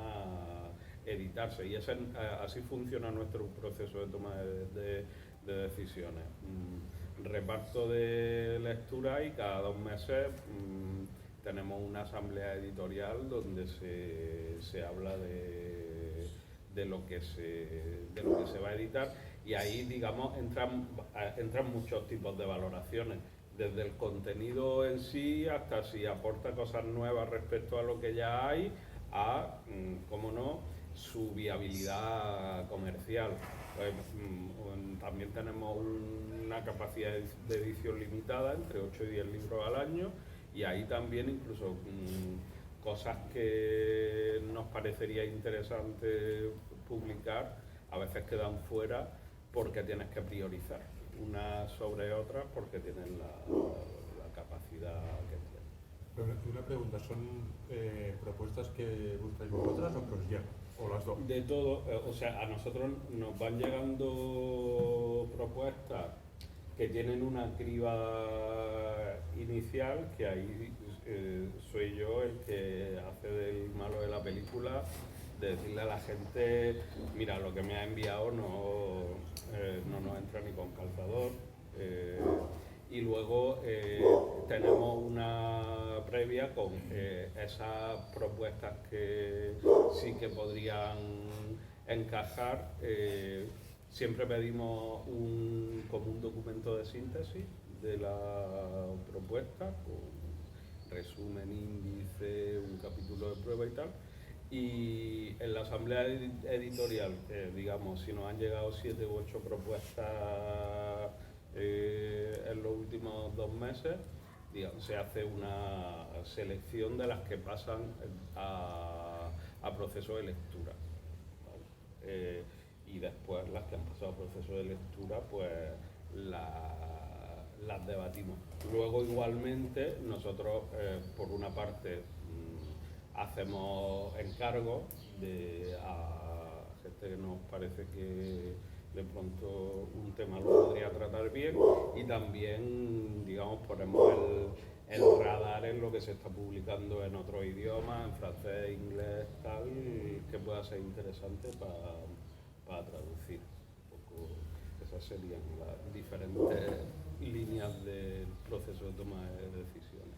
editarse. Y así funciona nuestro proceso de toma de decisiones. Reparto de lectura, y cada 2 meses tenemos una asamblea editorial donde se habla de lo que se va a editar, y ahí, digamos, entran muchos tipos de valoraciones, desde el contenido en sí hasta si aporta cosas nuevas respecto a lo que ya hay, a, cómo no, su viabilidad comercial. También tenemos una capacidad de edición limitada, entre 8 y 10 libros al año, y ahí también incluso cosas que nos parecería interesante publicar a veces quedan fuera porque tienes que priorizar unas sobre otras porque tienen la capacidad que tienen.
Pero una pregunta, ¿son propuestas que buscáis vosotras o que os llegan? ¿O las dos?
De todo, o sea, a nosotros nos van llegando propuestas que tienen una criba inicial, que ahí soy yo el que hace del malo de la película, de decirle a la gente, mira, lo que me ha enviado no nos entra ni con calzador. Y luego tenemos una previa con esas propuestas que sí que podrían encajar. Siempre pedimos como un documento de síntesis de la propuesta, con resumen, índice, un capítulo de prueba y tal. Y en la asamblea editorial, digamos, si nos han llegado 7 u 8 propuestas en los últimos 2 meses, digamos, se hace una selección de las que pasan a proceso de lectura, ¿vale? Y después las que han pasado a proceso de lectura, pues las debatimos. Luego igualmente nosotros, por una parte, hacemos encargos a gente que nos parece que de pronto un tema lo podría tratar bien, y también, digamos, ponemos el radar en lo que se está publicando en otros idiomas, en francés, inglés, tal, que pueda ser interesante para traducir. Un poco, esas serían las diferentes líneas del proceso de toma de decisiones.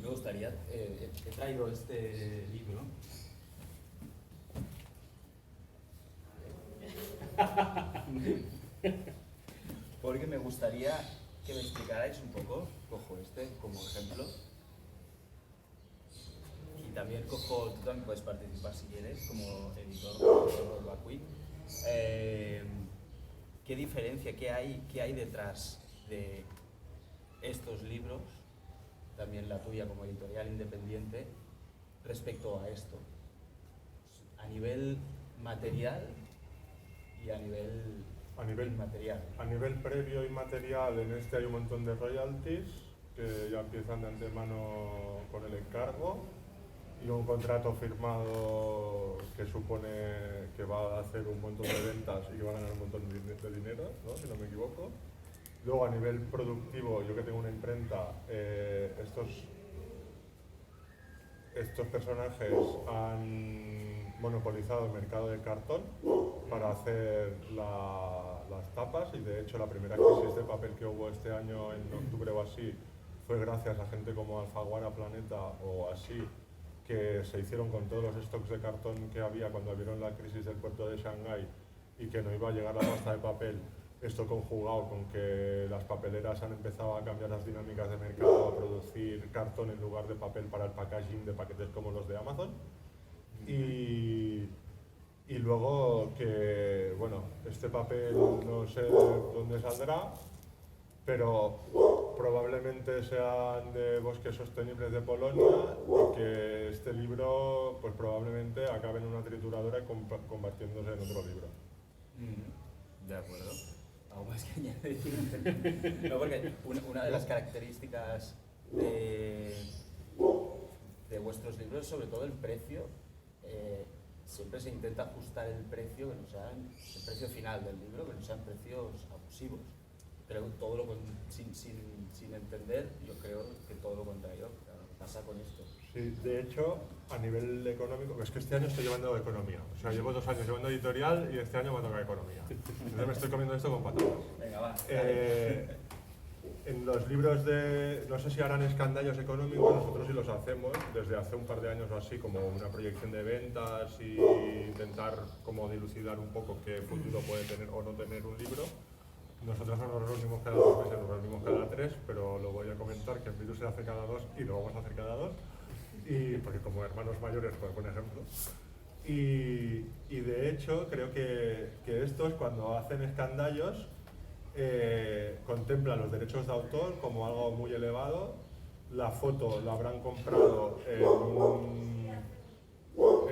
Me gustaría, he traído este libro. Porque me gustaría que me explicarais un poco, cojo este como ejemplo, y también cojo, tú también puedes participar si quieres, como editor de Bacuit. ¿Qué diferencia, qué hay detrás de estos libros, también la tuya como editorial independiente, respecto a esto? A nivel material y a nivel inmaterial.
A nivel previo y material, en este hay un montón de royalties que ya empiezan de antemano con el encargo, y un contrato firmado que supone que va a hacer un montón de ventas y que va a ganar un montón de dinero, ¿no? Si no me equivoco. Luego, a nivel productivo, yo que tengo una imprenta, estos personajes han monopolizado el mercado del cartón para hacer las tapas, y de hecho la primera crisis de papel que hubo este año en octubre o así fue gracias a gente como Alfaguara, Planeta o así, que se hicieron con todos los stocks de cartón que había cuando vieron la crisis del puerto de Shanghái y que no iba a llegar la pasta de papel. Esto conjugado con que las papeleras han empezado a cambiar las dinámicas de mercado, a producir cartón en lugar de papel para el packaging de paquetes como los de Amazon. Y luego que, bueno, este papel no sé dónde saldrá, pero probablemente sean de Bosques Sostenibles de Polonia, y que este libro pues probablemente acabe en una trituradora convirtiéndose en otro libro.
De acuerdo. ¿Algo más que añadir? No, porque una de las características de vuestros libros es sobre todo el precio. Siempre se intenta ajustar el precio, que no sea el precio final del libro, que no sean precios abusivos. Pero todo sin entender, yo creo que todo lo contrario pasa con esto.
Sí, de hecho, a nivel económico, es que este año estoy llevando economía. O sea, llevo 2 años llevando editorial y este año me toca economía. Entonces me estoy comiendo esto con patatas.
Venga, va.
En los libros de, no sé si harán escandallos económicos, nosotros sí los hacemos desde hace un par de años o así, como una proyección de ventas y intentar como dilucidar un poco qué futuro puede tener o no tener un libro. Nosotros no nos reunimos cada 2 meses, nos reunimos cada 3, pero lo voy a comentar que el virus se hace cada 2 y lo vamos a hacer cada 2, y porque como hermanos mayores, por buen ejemplo. Y de hecho creo que estos, cuando hacen escandallos, contemplan los derechos de autor como algo muy elevado. La foto la habrán comprado en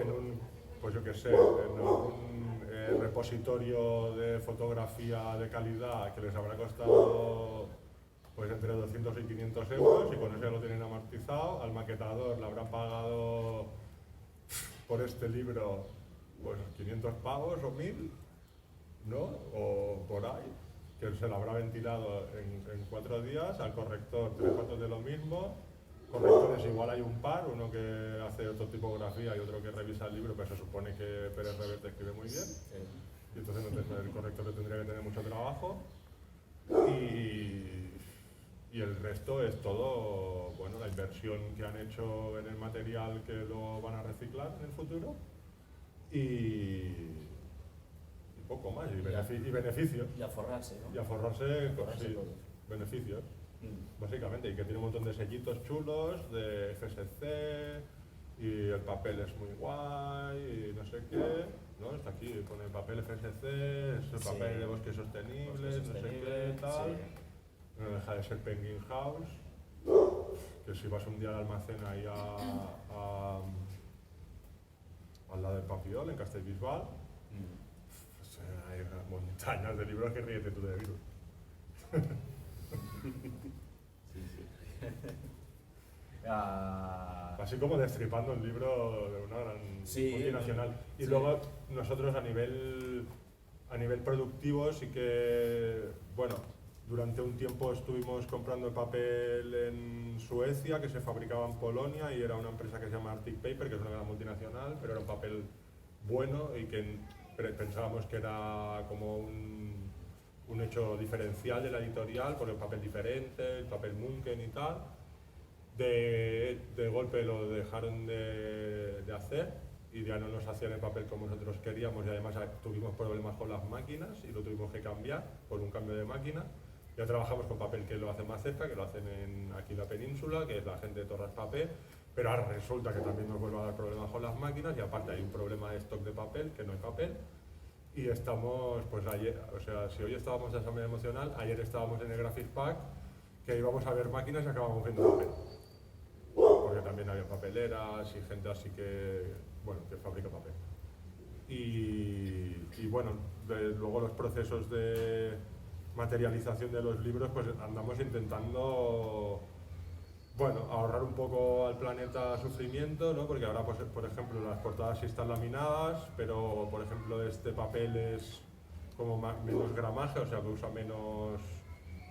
un pues yo qué sé, en algún repositorio de fotografía de calidad que les habrá costado pues entre 200 y 500 euros, y con eso ya lo tienen amortizado. Al maquetador le habrán pagado por este libro pues 500 pavos o 1000, ¿no? O por ahí, que se lo habrá ventilado en 4 días. Al corrector 3/4 de lo mismo. Correctores igual hay un par, uno que hace otro tipografía y otro que revisa el libro, pero se supone que Pérez Reverte escribe muy bien, y entonces el corrector no tendría que tener mucho trabajo, y el resto es todo, bueno, la inversión que han hecho en el material que lo van a reciclar en el futuro, y poco más, y beneficios.
Y a forrarse, ¿no?
Y a forrarse,
Forrarse
sí,
todo.
beneficios. Básicamente, y que tiene un montón de sellitos chulos de FSC, y el papel es muy guay, y no sé qué, ¿no? Está aquí, pone el papel FSC, es el papel de bosque sostenible, no sé qué, tal.
Sí.
No deja de ser Penguin House, que si vas un día al almacén ahí al lado del Papiol, en Castellbisbal, pues, hay montañas de libros que ríete tú de virus. Así como destripando el libro de una gran multinacional. Y luego nosotros a nivel productivo sí que, bueno, durante un tiempo estuvimos comprando papel en Suecia, que se fabricaba en Polonia, y era una empresa que se llama Arctic Paper, que es una gran multinacional, pero era un papel bueno y que pensábamos que era como un hecho diferencial de la editorial, por el papel diferente, el papel Munken y tal. De golpe lo dejaron de hacer y ya no nos hacían el papel como nosotros queríamos, y además tuvimos problemas con las máquinas y lo tuvimos que cambiar por un cambio de máquina. Ya trabajamos con papel que lo hacen más cerca, que lo hacen aquí en la península, que es la gente de Torres Papel, pero ahora resulta que también nos vuelve a dar problemas con las máquinas, y aparte hay un problema de stock de papel, que no hay papel. Y estamos, pues ayer, o sea, si hoy estábamos de asamblea emocional, ayer estábamos en el Graphic Pack, que íbamos a ver máquinas y acabamos viendo papel. Porque también había papeleras y gente así que, bueno, que fabrica papel. Y bueno, luego los procesos de materialización de los libros, pues andamos intentando, bueno, ahorrar un poco al planeta sufrimiento, ¿no? Porque ahora, pues, por ejemplo, las portadas sí están laminadas, pero, por ejemplo, este papel es como menos gramaje, o sea, que usa menos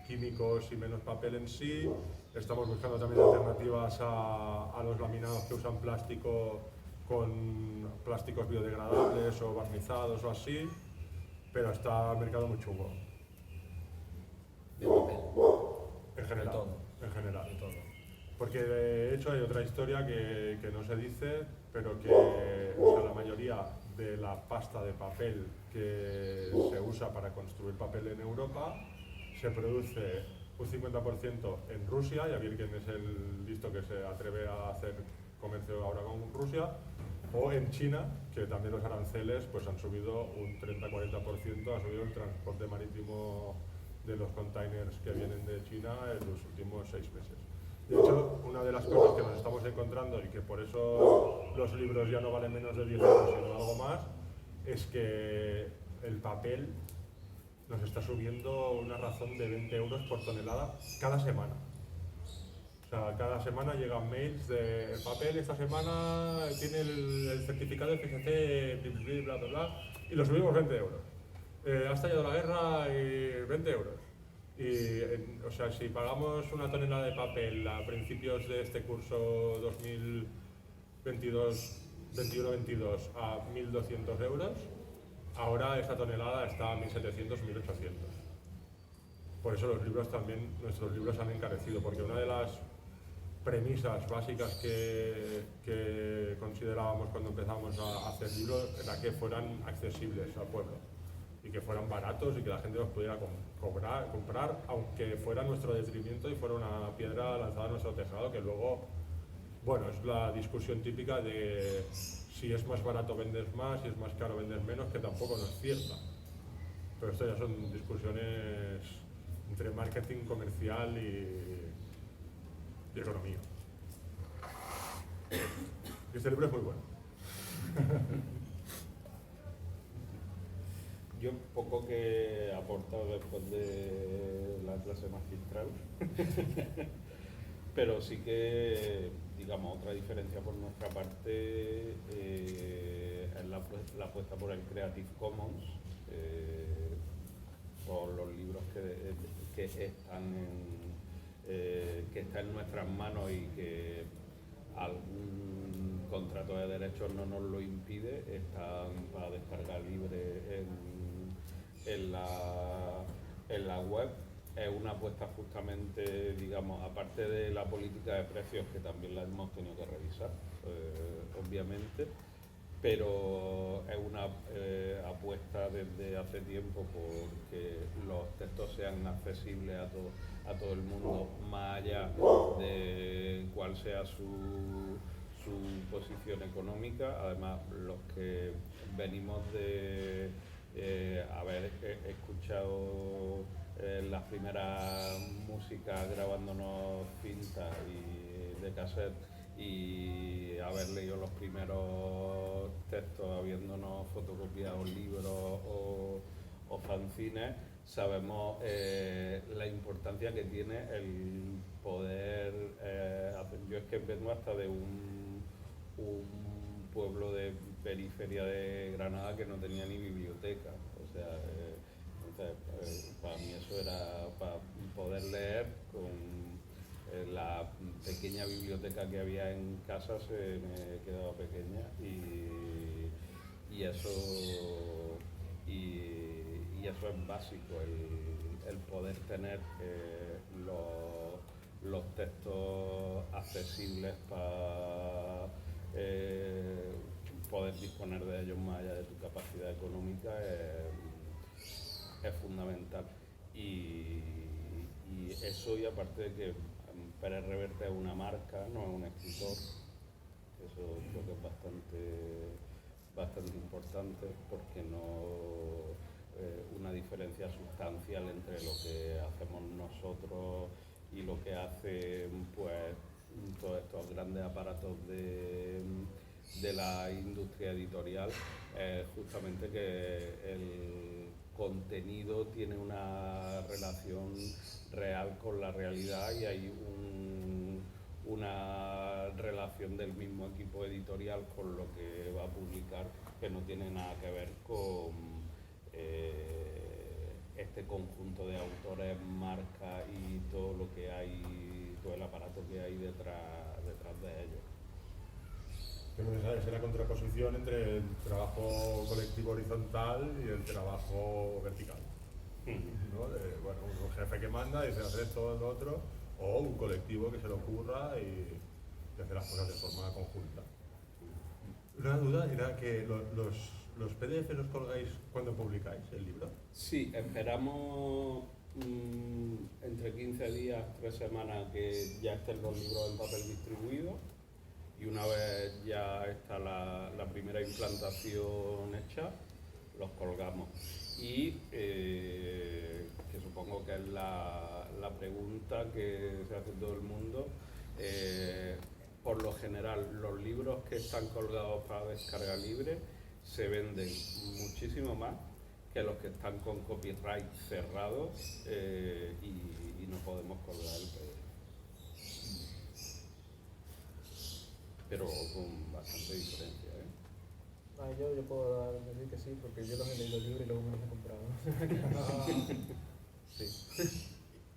químicos y menos papel en sí. Estamos buscando también alternativas a los laminados que usan plástico, con plásticos biodegradables o barnizados o así, pero está el mercado muy chungo.
De papel.
En general.
De todo.
En general.
De todo.
Porque de hecho hay otra historia que no se dice, pero que, o sea, la mayoría de la pasta de papel que se usa para construir papel en Europa se produce un 50% en Rusia, y a ver quién es el listo que se atreve a hacer comercio ahora con Rusia, o en China, que también los aranceles pues han subido un 30-40%, ha subido el transporte marítimo de los containers que vienen de China en los últimos 6 meses. De hecho, una de las cosas que nos estamos encontrando, y que por eso los libros ya no valen menos de 10 euros sino algo más, es que el papel nos está subiendo una razón de 20 euros por tonelada cada semana. O sea, cada semana llegan mails de el papel esta semana tiene el certificado de FSC, bla bla bla, y lo subimos 20 euros. Ha estallado la guerra y 20 euros. Y, o sea, si pagamos una tonelada de papel a principios de este curso 2021-22 a 1.200 euros, ahora esta tonelada está a 1.700, 1.800. Por eso los libros también, nuestros libros han encarecido, porque una de las premisas básicas que considerábamos cuando empezamos a hacer libros era que fueran accesibles al pueblo y que fueran baratos y que la gente los pudiera comprar, aunque fuera nuestro detrimento y fuera una piedra lanzada a nuestro tejado, que luego, bueno, es la discusión típica de si es más barato vendes más, si es más caro vendes menos, que tampoco no es cierta. Pero esto ya son discusiones entre marketing comercial y economía. Y este libro es muy bueno.
yo poco que he aportado después de la clase magistral, pero sí que, digamos, otra diferencia por nuestra parte es la apuesta por el Creative Commons, por los libros que están en nuestras manos y que algún contrato de derechos no nos lo impide, están para descargar libre en la web. Es una apuesta justamente, digamos, aparte de la política de precios, que también la hemos tenido que revisar, obviamente, pero es una apuesta desde hace tiempo porque los textos sean accesibles a todo el mundo, más allá de cuál sea su posición económica. Además, los que venimos de haber escuchado las primeras músicas grabándonos cintas y de cassette y haber leído los primeros textos habiéndonos fotocopiado libros o fanzines, sabemos la importancia que tiene el poder hacer. Yo es que vengo hasta de un pueblo de periferia de Granada que no tenía ni biblioteca, o sea, entonces para mí eso era para poder leer con la pequeña biblioteca que había en casa. Se me quedaba pequeña y eso es básico, el poder tener los textos accesibles para poder disponer de ellos más allá de tu capacidad económica es fundamental. Y eso, y aparte de que Pérez Reverte es una marca, no es un escritor, eso creo que es bastante importante, porque no una diferencia sustancial entre lo que hacemos nosotros y lo que hacen pues todos estos grandes aparatos de la industria editorial, justamente que el contenido tiene una relación real con la realidad y hay una relación del mismo equipo editorial con lo que va a publicar, que no tiene nada que ver con este conjunto de autores, marcas y todo lo que hay, todo el aparato que hay detrás de ellos.
Esa es la contraposición entre el trabajo colectivo horizontal y el trabajo vertical, ¿no? Bueno, un jefe que manda y dice hacer esto, lo otro, o un colectivo que se le ocurra y hace las cosas de forma conjunta. Una duda era que los PDF los colgáis cuando publicáis el libro.
Sí, esperamos entre 15 días, 3 semanas que ya estén los libros en papel distribuidos, y una vez ya está la primera implantación hecha, los colgamos. Y que supongo que es la pregunta que se hace todo el mundo, por lo general los libros que están colgados para descarga libre se venden muchísimo más que los que están con copyright cerrados y no podemos colgar el PDF. Pero con bastante diferencia,
Yo puedo decir que sí, porque yo los he leído libros y luego me los he comprado.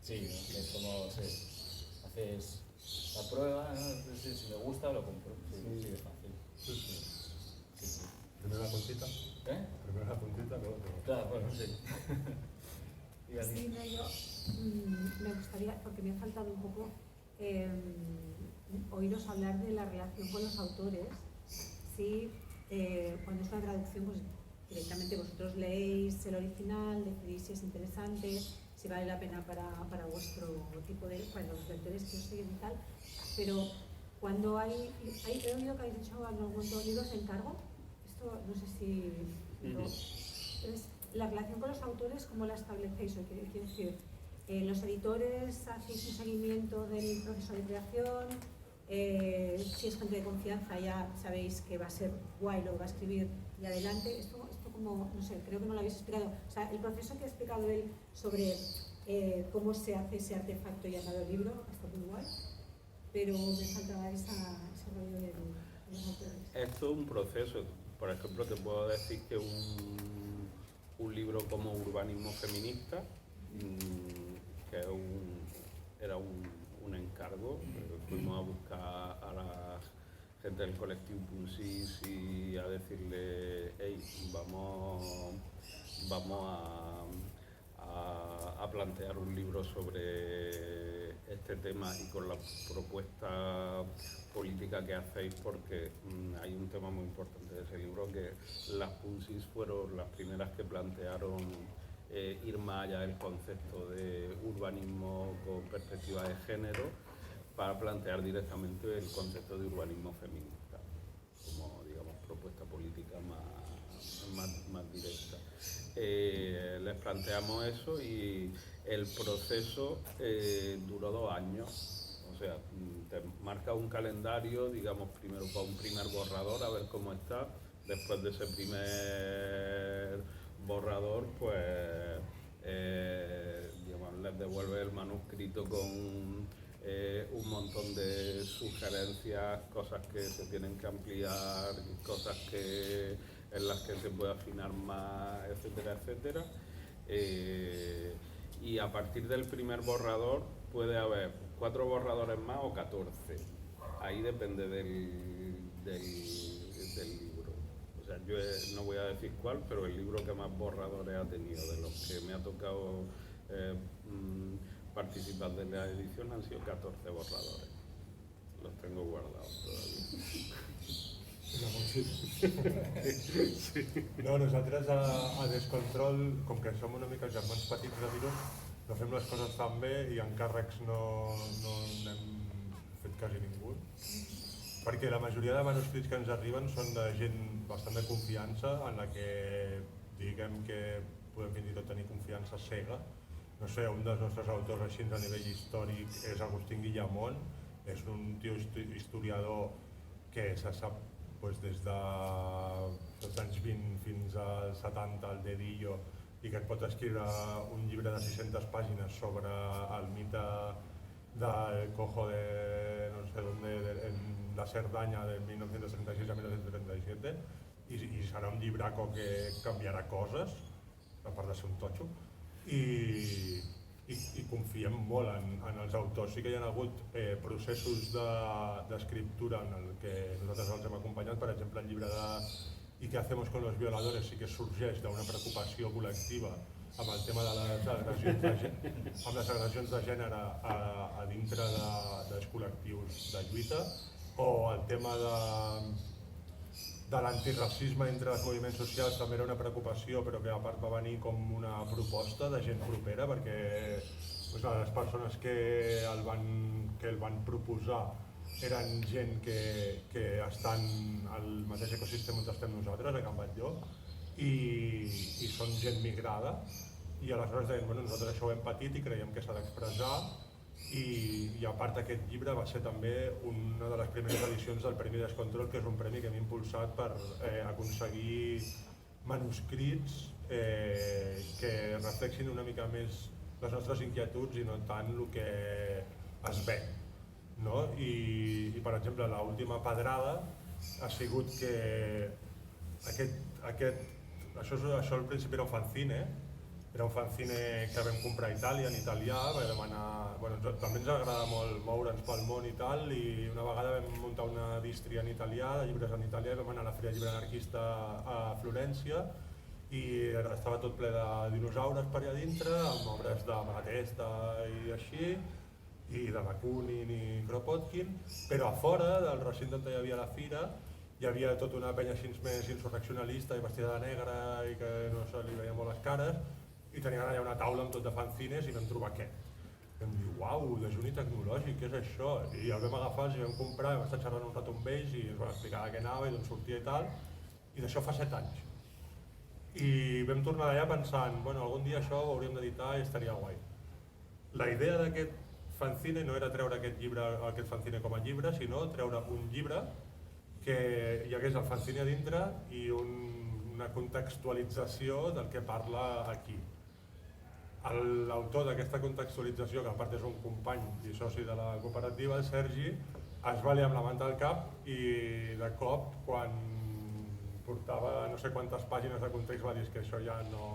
Sí, es como haces la prueba, ¿no? Si me gusta lo compro. Sí, es fácil. Sí.
Primero la puntita. Primero la puntita, luego te...
Claro, bueno, sí.
Sí, no, yo me gustaría, porque me ha faltado un poco oíros hablar de la relación con los autores. Sí, cuando es una traducción, pues directamente vosotros leéis el original, decidís si es interesante, si vale la pena para vuestro tipo de, para los lectores que os siguen y tal. Pero cuando he oído que habéis hecho algún libros de encargo, esto no sé si... Entonces, la relación con los autores, ¿cómo la establecéis? O quiero decir, los editores hacéis un seguimiento del proceso de creación, si es gente de confianza ya sabéis que va a ser guay lo que va a escribir y adelante. ¿Esto como, no sé, creo que no lo habéis explicado. O sea, el proceso que ha explicado él sobre cómo se hace ese artefacto llamado libro, está muy guay, pero me faltaba ese rollo de los autores.
Esto es un proceso. Por ejemplo, te puedo decir que un libro como Urbanismo Feminista, que era un encargo, fuimos a buscar a la gente del colectivo Punsis y a decirle, hey, vamos a plantear un libro sobre este tema y con la propuesta política que hacéis, porque hay un tema muy importante de ese libro, que las Punsis fueron las primeras que plantearon ir más allá del concepto de urbanismo con perspectiva de género para plantear directamente el concepto de urbanismo feminista como, digamos, propuesta política más directa. Les planteamos eso y el proceso duró 2 años. O sea, te marca un calendario, digamos, primero para un primer borrador, a ver cómo está. Después de ese primer borrador, pues, digamos, les devuelve el manuscrito con un montón de sugerencias, cosas que se tienen que ampliar, cosas en las que se puede afinar más, etcétera, etcétera. Y a partir del primer borrador puede haber 4 borradores más o 14. Ahí depende del libro. O sea, yo no voy a decir cuál, pero el libro que más borradores ha tenido, de los que me ha tocado participar de la edición, han sido 14 borradores. Los tengo guardados todavía.
Sí. No, nosaltres a Descontrol, com que som una mica germans petits de virus, no fem les coses tan bé i encàrrecs no n'hem fet quasi ningú. Perquè la majoria de manuscrits que ens arriben són de gent bastant de confiança, en la que diguem que podem fins i tot tenir confiança cega. No sé, un dels nostres autors així a nivell històric és Agustín Guillamón, és un tio historiador que se sap des dels anys 20 fins als 70 al dedillo i que et pot escriure un llibre de 600 pàgines sobre el mite del cojo de no sé dónde, en la Cerdanya de 1936 a 1937 i serà un llibraco que canviarà coses, a part de ser un totxo, i confiem molt en els autors. Sí que hi ha hagut processos d'escriptura en el que nosaltres els hem acompanyat, per exemple el llibre de ¿Y qué hacemos con los violadores? Sí que sorgeix d'una preocupació col·lectiva amb el tema de les agressions de gènere a dintre dels col·lectius de lluita, o el tema de l'antiracisme entre els moviments socials també era una preocupació, però que a part va venir com una proposta de gent propera, perquè les persones que el van proposar eren gent que estan al mateix ecosistema on estem nosaltres, a Can Batlló, i són gent migrada, i aleshores deien, bueno, nosaltres això ho hem patit i creiem que s'ha d'expressar, i a part aquest llibre va ser també una de les primeres edicions del Premi Descontrol, que és un premi que hem impulsat per aconseguir manuscrits que reflexin una mica més les nostres inquietuds i no tant el que es ven. No? I per exemple l'última pedrada ha sigut que això al principi era un fanzine, que vam comprar a Itàlia, en italià, també ens agrada molt moure'ns pel món i tal, i una vegada vam muntar una distri en italià, de llibres en italià, i vam anar a la Fira Llibre Anarquista a Florència, i estava tot ple de dinosaures per allà dintre, amb obres de Malatesta i així, i de Bakunin i Kropotkin, però a fora del recinte on hi havia la fira hi havia tota una penya així més insurreccionalista i vestida de negre i que no se li veien molt les cares, i tenien allà una taula amb tot de fanzines i vam trobar aquest. I vam dir, uau, dejuni tecnològic, què és això? I el vam agafar, els hi vam comprar, vam estar xerrant un rato amb ells i ens van explicar de què anava i d'on sortia i tal, i d'això fa 7 anys. I vam tornar d'allà pensant, bueno, algun dia això ho hauríem d'editar i estaria guai. La idea d'aquest fanzine no era treure aquest fanzine com a llibre, sinó treure un llibre que hi hagués el fanzine a dintre i un una contextualització del que parla aquí. L'autor d'aquesta contextualització, que a part és un company i soci de la cooperativa, el Sergi, es va liar amb la manta al cap i de cop, quan portava no sé quantes pàgines de context, va dir que això ja no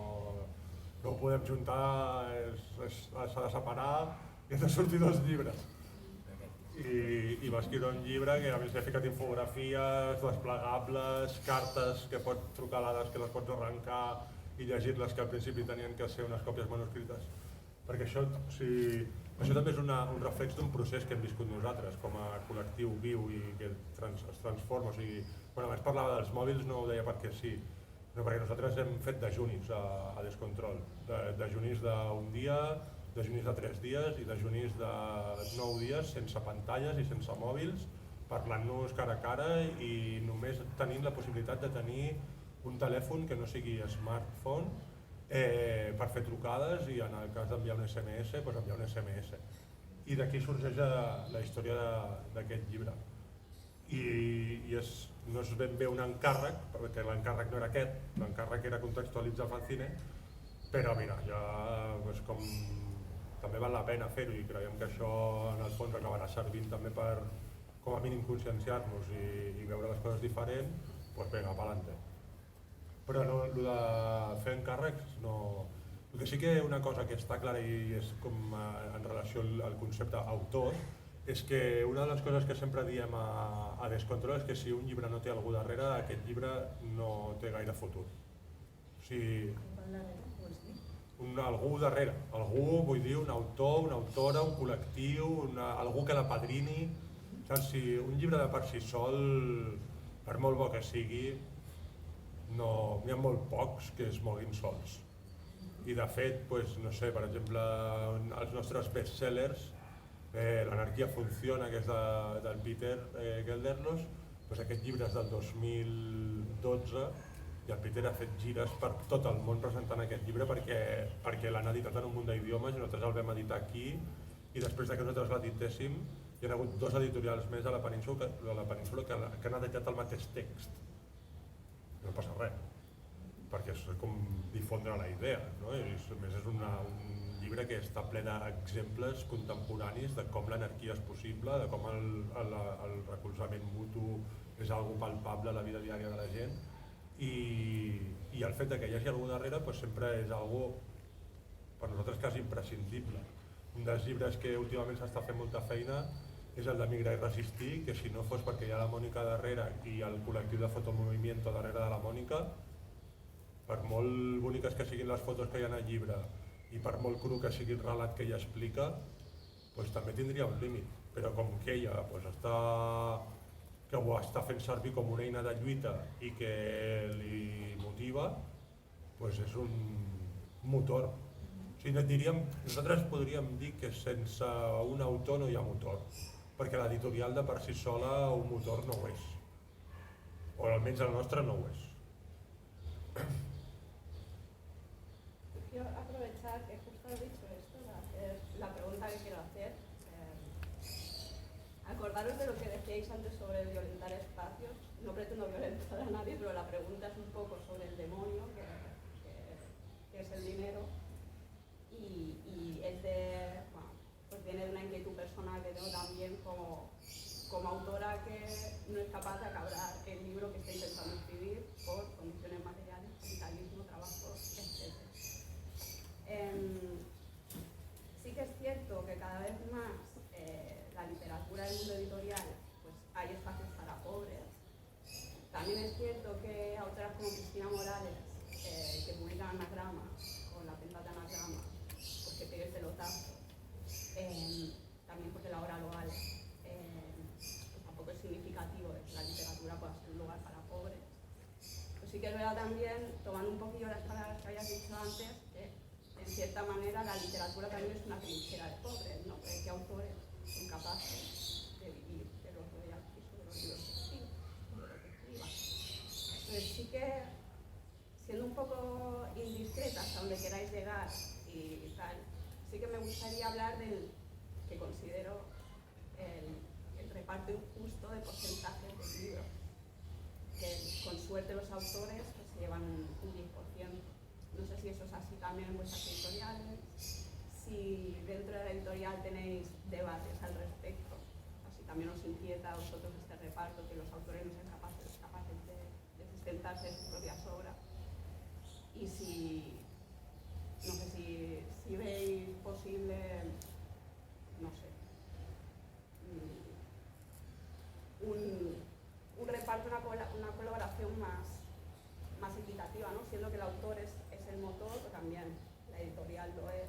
ho podem juntar, s'ha de separar i han de sortir 2 llibres. I va escriure un llibre que a més li ha ficat infografies, desplegables, cartes que pots trucar a dades que les pots arrencar i llegir-les, que al principi tenien que ser unes còpies manuscrites. Perquè això també és un reflex d'un procés que hem viscut nosaltres com a col·lectiu viu i que es transforma. O sigui, quan abans parlava dels mòbils no ho deia perquè sí, sinó perquè nosaltres hem fet dejunis a Descontrol. Dejunis d'un dia, dejunis de 3 dies i dejunis de 9 dies sense pantalles i sense mòbils, parlant-nos cara a cara i només tenint la possibilitat de tenir un telèfon que no sigui smartphone per fer trucades i en el cas d'enviar un SMS, doncs enviar un SMS. I d'aquí sorgeix la història d'aquest llibre. I no és ben bé un encàrrec, perquè l'encàrrec no era aquest, l'encàrrec era contextualitzar el fanzine, però mira, ja com també val la pena fer-ho i creiem que això en el fons acabarà servint també per com a mínim conscienciar-nos i veure les coses diferents, doncs vinga, pa'lante. Però no, el de fer encàrrecs no... El que sí que una cosa que està clara i és com en relació al concepte autor és que una de les coses que sempre diem a Descontrol és que si un llibre no té algú darrere, aquest llibre no té gaire futur. O sigui, algú darrere, algú, vull dir, un autor, una autora, un col·lectiu, algú que l'apadrini. Si un llibre de per si sol, per molt bo que sigui, n'hi ha molt pocs que es moguin sols. I de fet, no sé, per exemple, els nostres bestsellers, L'anarquia funciona, que és del Peter Gelderlos, aquest llibre és del 2012 i el Peter ha fet gires per tot el món presentant aquest llibre perquè l'han editat en un munt d'idiomes i nosaltres el vam editar aquí i després que nosaltres l'editéssim hi ha hagut 2 editorials més a la península que han editat el mateix text. No passa res, perquè és com difondre la idea, no? A més és un llibre que està ple d'exemples contemporanis de com l'anarquia és possible, de com el recolzament mutu és algo palpable a la vida diària de la gent i el fet que hi hagi algú darrere sempre és algo per nosaltres quasi imprescindible. Un dels llibres que últimament s'està fent molta feina és el de Migrar i Resistir, que si no fos perquè hi ha la Mònica darrere i el col·lectiu de Fotomovimiento darrere de la Mònica, per molt boniques que siguin les fotos que hi ha al llibre i per molt cru que sigui el relat que ella explica, també tindria un límit. Però com que ella que ho està fent servir com una eina de lluita i que li motiva, és un motor. Nosaltres podríem dir que sense un autor no hi ha motor, perquè l'editorial de per si sola un motor no ho és, o almenys el nostre no ho és.
Quiero aprovechar que justo has dicho esto, la pregunta que quiero hacer. Acordaros de lo que decíais antes sobre violentar espacios. No pretendo violentar a nadie, pero la pregunta es un poco sobre el demonio, que es el dinero. Y es viene de una inquietud personal que tengo también como autora que no es capaz de acabar el libro que está intentando escribir por condiciones materiales, capitalismo, trabajo, etc. Sí que es cierto que cada vez más la literatura del mundo editorial, hay espacios para pobres. También es cierto que autoras como Cristina Morales, que publican Anagrama, con la penta de Anagrama, que pegue el pelotazo, también porque la obra lo vale, tampoco es significativo de que la literatura pueda ser un lugar para pobres. Pues sí que es verdad también, tomando un poquillo las palabras que habías dicho antes, que en cierta manera la literatura también es una trinchera de pobres, ¿no? Porque ¿qué autores son capaces de vivir de los royalties o de los libros que escriban, o de lo que escriban? Entonces sí que, siendo un poco indiscreta hasta donde queráis llegar y tal, sí que me gustaría hablar del que considero el reparto injusto de porcentajes del libro, que con suerte los autores se llevan un un 10%. No sé si eso es así también en vuestras editoriales, si dentro de la editorial tenéis debates al respecto, así también os inquieta a vosotros este reparto, que los autores no sean capaces de sustentarse de sus propias obras. Y si, no sé si veis posible, no sé, un reparto, una colaboración más equitativa, ¿no? Siendo que el autor es el motor, pero también la editorial lo es.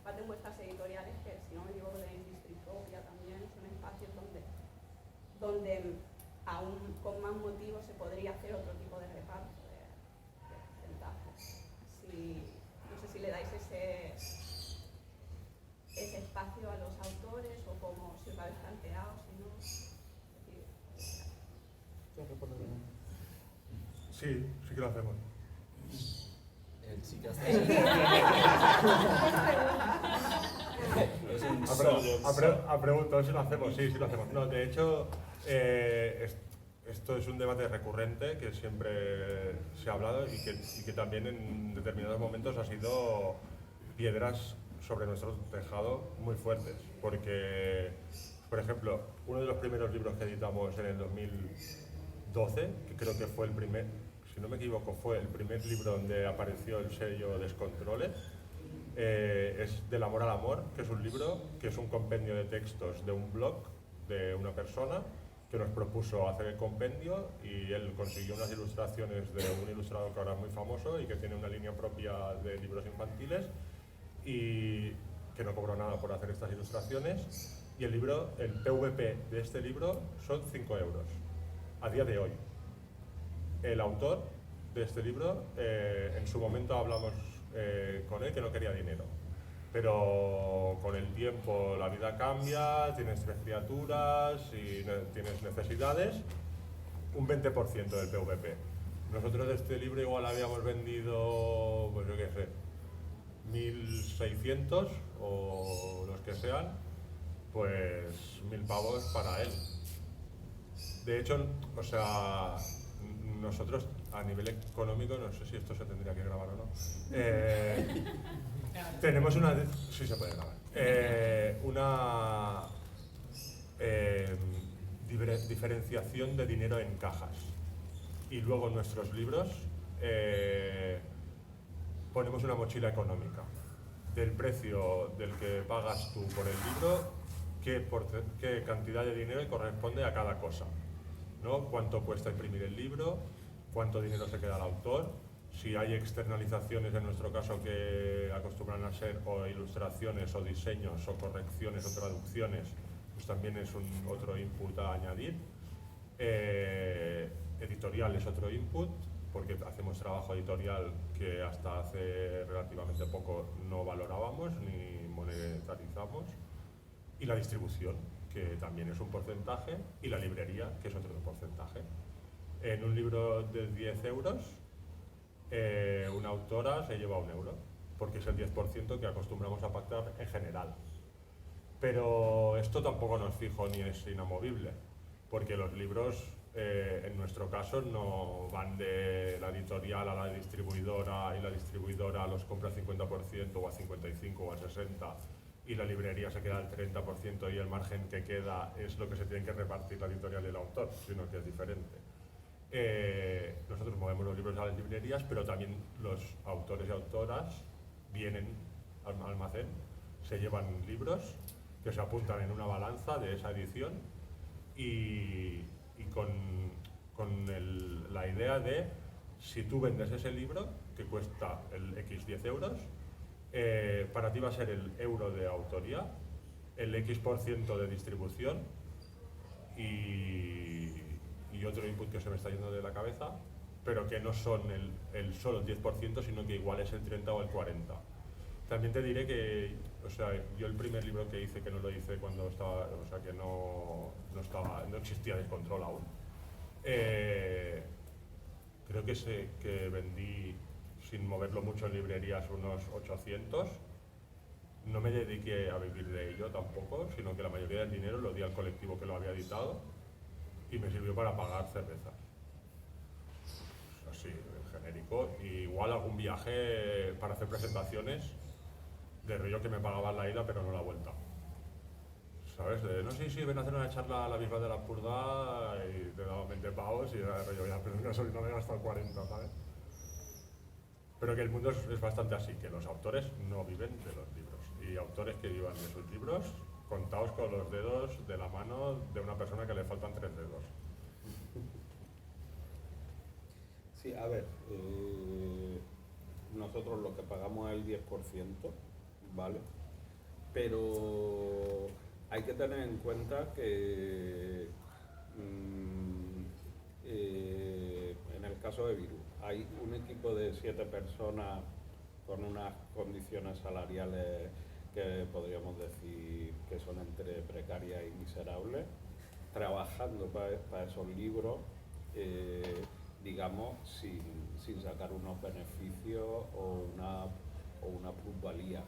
Aparte en vuestras editoriales, que si no me equivoco tenéis Distritopia también, son espacios donde aún con más motivo se podría hacer otro tipo de reparto de porcentajes. No sé si le dais ese espacio a los autores o cómo si os lo habéis planteado, si no.
Sí, sí que lo hacemos.
Sí que
Ha preguntado si lo hacemos, sí lo hacemos. No, de hecho, esto es un debate recurrente que siempre se ha hablado y que también en determinados momentos ha sido piedras sobre nuestro tejado muy fuertes. Porque, por ejemplo, uno de los primeros libros que editamos en el 2012, que creo que fue el primer, si no me equivoco, fue el primer libro donde apareció el sello Descontrole, es Del amor al amor, que es un libro que es un compendio de textos de un blog de una persona que nos propuso hacer el compendio y él consiguió unas ilustraciones de un ilustrador que ahora es muy famoso y que tiene una línea propia de libros infantiles y que no cobró nada por hacer estas ilustraciones. Y el libro, el PVP de este libro son 5 euros a día de hoy. El autor de este libro, en su momento hablamos con él que no quería dinero, pero con el tiempo la vida cambia, tienes 3 criaturas y tienes necesidades, un 20% del PVP. Nosotros de este libro igual habíamos vendido, pues yo qué sé, 1.600 o los que sean, pues 1.000 pavos para él. De hecho, o sea, nosotros a nivel económico, no sé si esto se tendría que grabar o no, tenemos una... Sí se puede grabar. Una diferenciación de dinero en cajas. Y luego en nuestros libros ponemos una mochila económica del precio del que pagas tú por el libro, qué cantidad de dinero corresponde a cada cosa, ¿no? Cuánto cuesta imprimir el libro, cuánto dinero se queda al autor, si hay externalizaciones en nuestro caso que acostumbran a ser o ilustraciones o diseños o correcciones o traducciones, pues también es otro input a añadir. Editorial es otro input, porque hacemos trabajo editorial que hasta hace relativamente poco no valorábamos ni monetarizamos. Y la distribución, que también es un porcentaje, y la librería, que es otro porcentaje. En un libro de 10 euros, una autora se lleva 1 euro, porque es el 10% que acostumbramos a pactar en general. Pero esto tampoco no es fijo ni es inamovible, porque los libros, en nuestro caso, no van de la editorial a la distribuidora y la distribuidora los compra al 50% o a 55% o a 60%. Y la librería se queda al 30% y el margen que queda es lo que se tienen que repartir la editorial y el autor, sino que es diferente. Nosotros movemos los libros a las librerías, pero también los autores y autoras vienen al almacén, se llevan libros que se apuntan en una balanza de esa edición y con la idea de si tú vendes ese libro que cuesta el X 10 euros, para ti va a ser el euro de autoría, el X% de distribución y otro input que se me está yendo de la cabeza, pero que no son el solo el 10%, sino que igual es el 30 o el 40. También te diré que, o sea, yo el primer libro que hice, que no lo hice cuando estaba, o sea, que no existía Descontrol aún. Creo que vendí, sin moverlo mucho en librerías, unos 800. No me dediqué a vivir de ello tampoco, sino que la mayoría del dinero lo di al colectivo que lo había editado y me sirvió para pagar cervezas. sí, genérico. Y igual algún viaje para hacer presentaciones de rollo que me pagaban la ida pero no la vuelta. ¿Sabes? No sé si ven a hacer una charla a la Bisbal de la Purdá y te daban 20 pavos y era de rollo, ya, pero no me he gastado 40, ¿sabes? Pero que el mundo es bastante así, que los autores no viven de los libros. Y autores que vivan de sus libros, contados con los dedos de la mano de una persona que le faltan 3 dedos.
Sí, a ver, nosotros lo que pagamos es el 10%, ¿vale? Pero hay que tener en cuenta que en el caso de Virus hay un equipo de 7 personas con unas condiciones salariales que podríamos decir que son entre precarias y miserables, trabajando para esos libros, digamos, sin sacar unos beneficios o una plusvalía.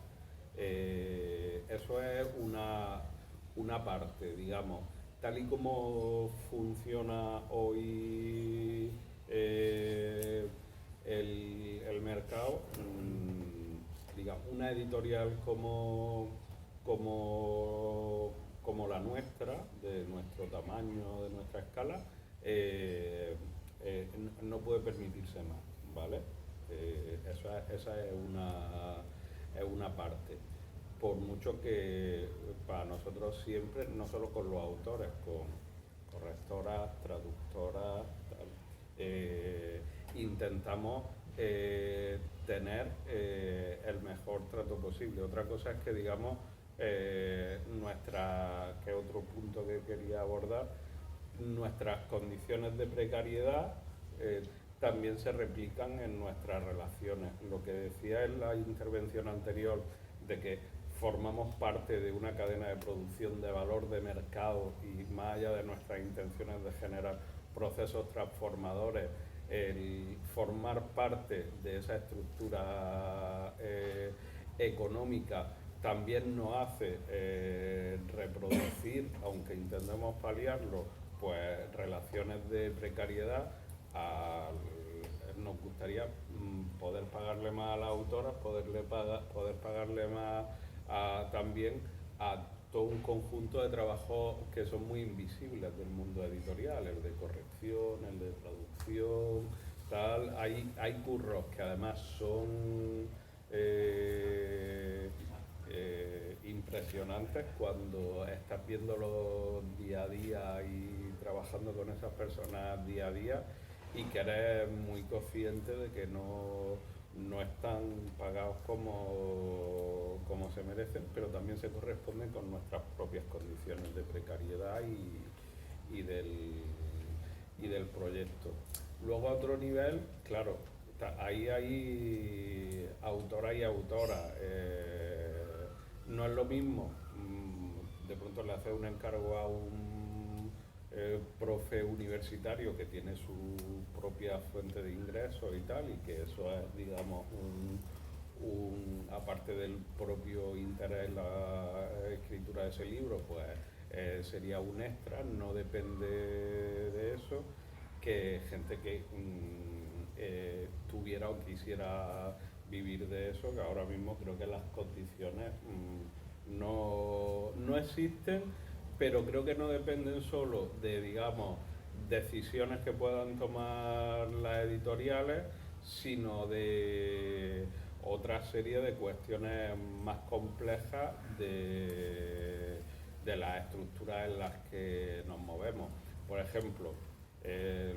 Eso es una parte, digamos. Tal y como funciona hoy el mercado, digamos, una editorial como la nuestra, de nuestro tamaño, de nuestra escala, no puede permitirse más, ¿vale? Esa es una parte. Por mucho que para nosotros siempre, no solo con los autores, con correctoras, traductoras, intentamos tener el mejor trato posible. Otra cosa es que, digamos, que es otro punto que quería abordar, nuestras condiciones de precariedad también se replican en nuestras relaciones. Lo que decía en la intervención anterior de que formamos parte de una cadena de producción de valor de mercado y más allá de nuestras intenciones de generar procesos transformadores, el formar parte de esa estructura económica también nos hace reproducir, aunque intentemos paliarlo, pues relaciones de precariedad. Nos gustaría poder pagarle más a las autoras, poder pagarle más también a todo un conjunto de trabajos que son muy invisibles del mundo editorial, el de corrección, el de traducción, tal. Hay curros que además son impresionantes cuando estás viéndolo día a día y trabajando con esas personas día a día y que eres muy consciente de que no están pagados como se merecen, pero también se corresponden con nuestras propias condiciones de precariedad y del proyecto. Luego a otro nivel, claro, ahí hay autora y autora. No es lo mismo, de pronto le hace un encargo a un profe universitario que tiene su propia fuente de ingresos y tal, y que eso es, digamos, aparte del propio interés en la escritura de ese libro, pues sería un extra, no depende de eso, que gente que tuviera o quisiera vivir de eso, que ahora mismo creo que las condiciones no existen, pero creo que no dependen solo de, digamos, decisiones que puedan tomar las editoriales, sino de otra serie de cuestiones más complejas de las estructuras en las que nos movemos. Por ejemplo,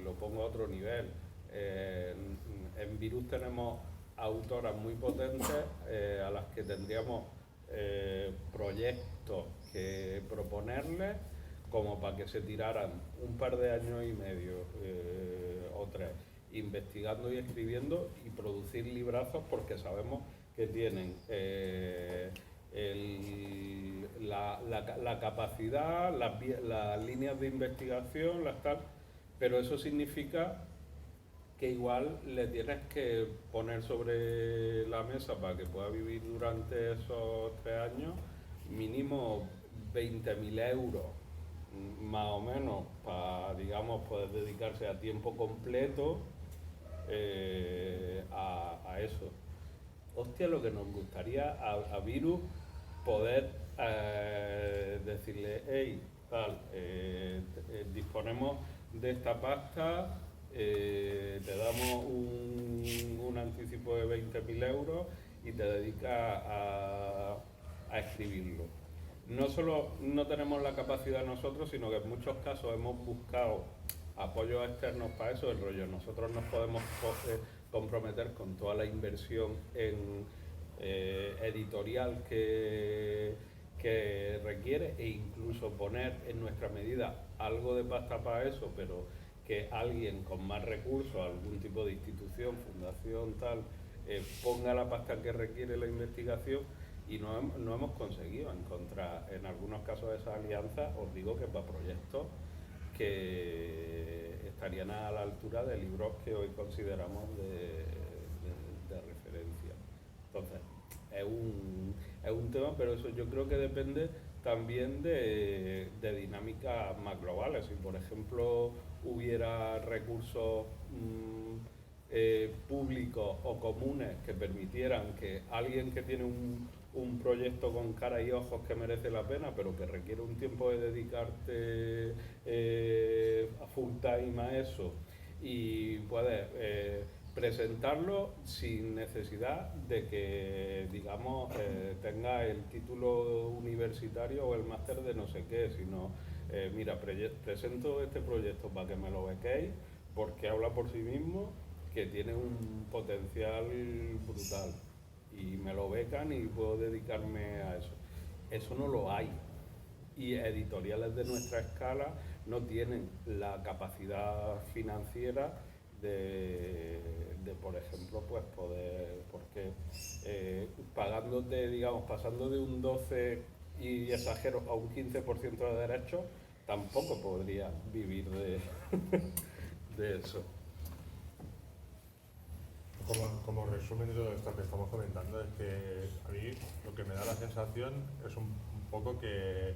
lo pongo a otro nivel, en Virus tenemos autoras muy potentes a las que tendríamos proyectos que proponerles como para que se tiraran un par de años y medio o 3 investigando y escribiendo y producir librazos, porque sabemos que tienen la capacidad, las líneas de investigación, las tal, pero eso significa que igual le tienes que poner sobre la mesa para que pueda vivir durante esos 3 años mínimo 20.000 euros, más o menos, para, digamos, poder dedicarse a tiempo completo a eso. Hostia, lo que nos gustaría a Virus poder decirle, hey, tal, disponemos de esta pasta, te damos un anticipo de 20.000 euros y te dedicas a escribirlo. No solo no tenemos la capacidad nosotros, sino que en muchos casos hemos buscado apoyos externos para eso, el rollo. Nosotros nos podemos comprometer con toda la inversión en editorial que requiere, e incluso poner en nuestra medida algo de pasta para eso, pero que alguien con más recursos, algún tipo de institución, fundación, tal, ponga la pasta que requiere la investigación, y no hemos conseguido encontrar en algunos casos esa alianza. Os digo que para proyectos que estarían a la altura de libros que hoy consideramos de referencia. Entonces, es un tema, pero eso yo creo que depende también de dinámicas más globales. Si, por ejemplo, hubiera recursos públicos o comunes que permitieran que alguien que tiene un proyecto con cara y ojos que merece la pena, pero que requiere un tiempo de dedicarte a full time a eso, y puedes presentarlo sin necesidad de que, digamos, tenga el título universitario o el máster de no sé qué, sino, mira, presento este proyecto para que me lo bequéis, porque habla por sí mismo, que tiene un potencial brutal, y me lo becan y puedo dedicarme a eso. Eso no lo hay, y editoriales de nuestra escala no tienen la capacidad financiera de por ejemplo, pues poder, porque pagándote, digamos, pasando de un 12 y exagero a un 15% de derechos, tampoco podría vivir de eso.
Como resumen de todo esto que estamos comentando, es que a mí lo que me da la sensación es un poco que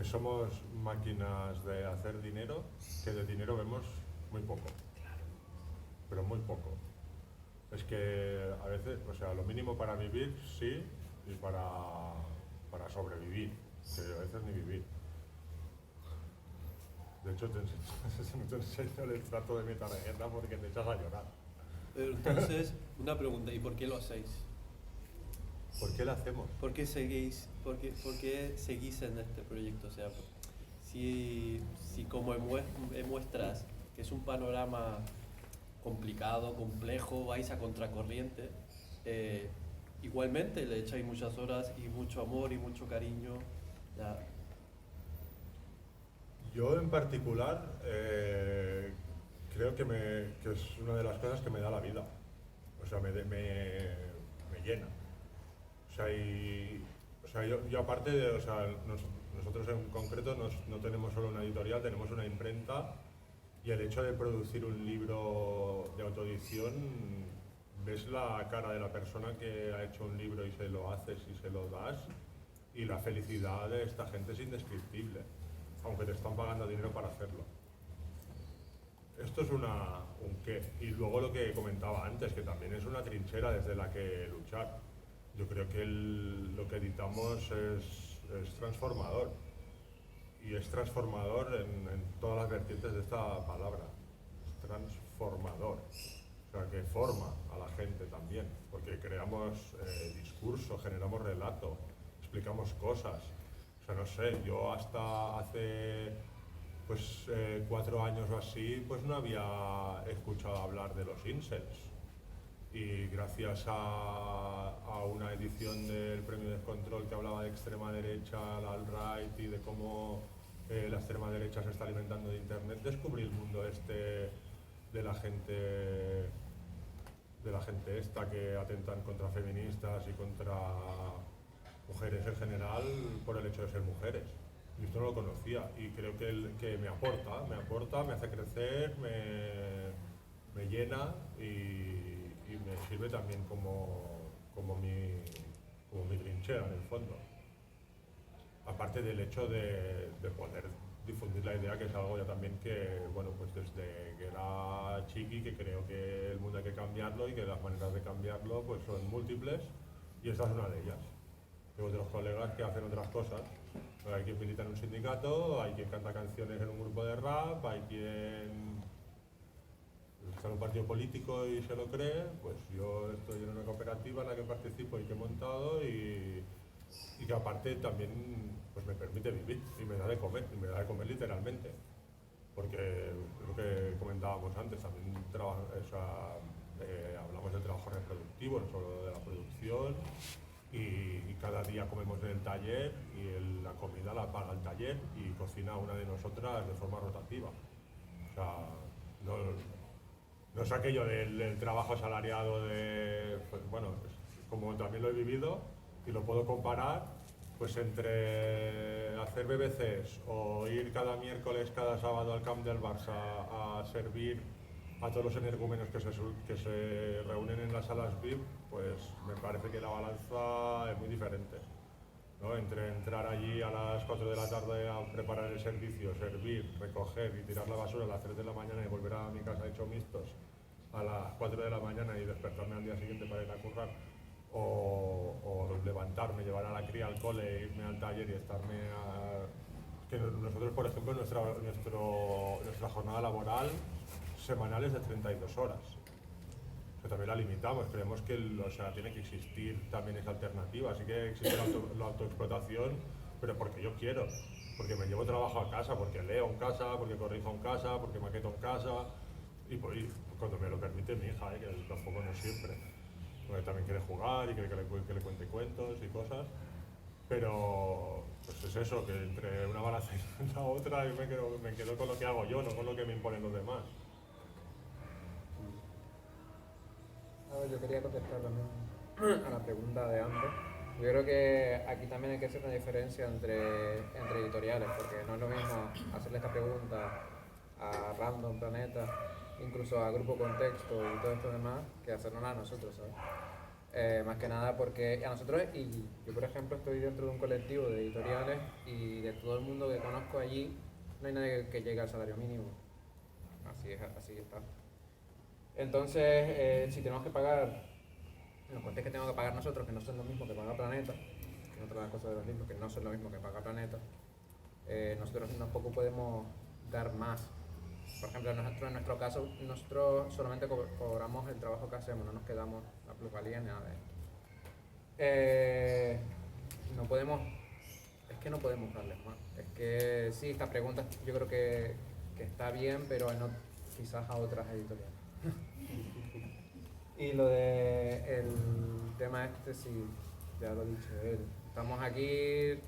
somos máquinas de hacer dinero, que de dinero vemos muy poco, pero muy poco. Es que a veces, o sea, lo mínimo para vivir sí, y para sobrevivir, que a veces ni vivir. De hecho, te enseño el trato de mi tarjeta porque te echas a llorar.
Entonces, una pregunta, ¿y por qué lo hacéis?
¿Por qué lo hacemos?
¿Por qué seguís en este proyecto? O sea, si como muestras que es un panorama complicado, complejo, vais a contracorriente, igualmente le echáis muchas horas y mucho amor y mucho cariño. Ya.
Yo en particular creo que es una de las cosas que me da la vida, o sea, me llena. O sea, yo aparte de, o sea, nosotros en concreto no tenemos solo una editorial, tenemos una imprenta, y el hecho de producir un libro de autoedición, ves la cara de la persona que ha hecho un libro y se lo haces y se lo das, y la felicidad de esta gente es indescriptible, aunque te están pagando dinero para hacerlo. Esto es un qué. Y luego lo que comentaba antes, que también es una trinchera desde la que luchar. Yo creo que lo que editamos es transformador. Y es transformador en todas las vertientes de esta palabra. Es transformador. O sea, que forma a la gente también. Porque creamos discurso, generamos relato, explicamos cosas. O sea, no sé, yo hasta hace 4 años o así, pues no había escuchado hablar de los incels. Y gracias a una edición del Premio Descontrol que hablaba de extrema derecha, la alt-right, y de cómo la extrema derecha se está alimentando de internet, descubrí el mundo este de la gente esta que atentan contra feministas y contra mujeres en general por el hecho de ser mujeres. Y esto no lo conocía, y creo que me aporta, me hace crecer, me llena, y me sirve también como mi trinchera en el fondo. Aparte del hecho de poder difundir la idea, que es algo ya también que, bueno, pues desde que era Chiqui, que creo que el mundo hay que cambiarlo y que las maneras de cambiarlo pues son múltiples y esta es una de ellas. Tengo otros colegas que hacen otras cosas. Hay quien milita en un sindicato, hay quien canta canciones en un grupo de rap, hay quien está en un partido político y se lo cree. Pues yo estoy en una cooperativa en la que participo y que he montado y que aparte también pues me permite vivir y me da de comer, literalmente. Porque lo que comentábamos antes, también hablamos del trabajo reproductivo, no solo de la producción, y cada día comemos en el taller y la comida la paga el taller y cocina una de nosotras de forma rotativa. O sea, no es aquello del trabajo asalariado pues, bueno, como también lo he vivido y lo puedo comparar, pues entre hacer BBCs o ir cada miércoles, cada sábado al camp del Barça a servir a todos los energúmenos que se reúnen en las salas VIP, pues me parece que la balanza es muy diferente, ¿no? Entre entrar allí a las 4 de la tarde a preparar el servicio, servir, recoger y tirar la basura a las 3 de la mañana y volver a mi casa hecho mixtos a las 4 de la mañana y despertarme al día siguiente para ir a currar, o levantarme, llevar a la cría al cole, irme al taller y estarme que nosotros, por ejemplo, nuestra jornada laboral semanal es de 32 horas. O sea, también la limitamos, creemos que tiene que existir también esa alternativa, así que existe la autoexplotación, pero porque yo quiero, porque me llevo trabajo a casa, porque leo en casa, porque corrijo en casa, porque maqueto en casa, y cuando me lo permite mi hija, que tampoco no siempre, porque también quiere jugar y quiere que le cuente cuentos y cosas, pero pues es eso, que entre una balanza y la otra yo me quedo con lo que hago yo, no con lo que me imponen los demás.
A ver, yo quería contestar también a la pregunta de antes. Yo creo que aquí también hay que hacer una diferencia entre editoriales, porque no es lo mismo hacerle esta pregunta a Random Planeta, incluso a Grupo Contexto y todo esto demás, que hacernos a nosotros, ¿sabes? Más que nada porque a nosotros, y yo por ejemplo estoy dentro de un colectivo de editoriales y de todo el mundo que conozco allí, no hay nadie que llegue al salario mínimo. Así está. Entonces, si tenemos que pagar los costes que tenemos que pagar nosotros, que no son lo mismo que paga Planeta, que otra de las cosas de los libros, que no son lo mismo que paga Planeta, nosotros tampoco podemos dar más. Por ejemplo, en nuestro caso, nosotros solamente cobramos el trabajo que hacemos, no nos quedamos la plusvalía ni nada de esto. No podemos darles más. Es que sí, esta pregunta yo creo que está bien, pero no quizás a otras editoriales. Y lo de el tema sí, ya lo he dicho él. Estamos aquí,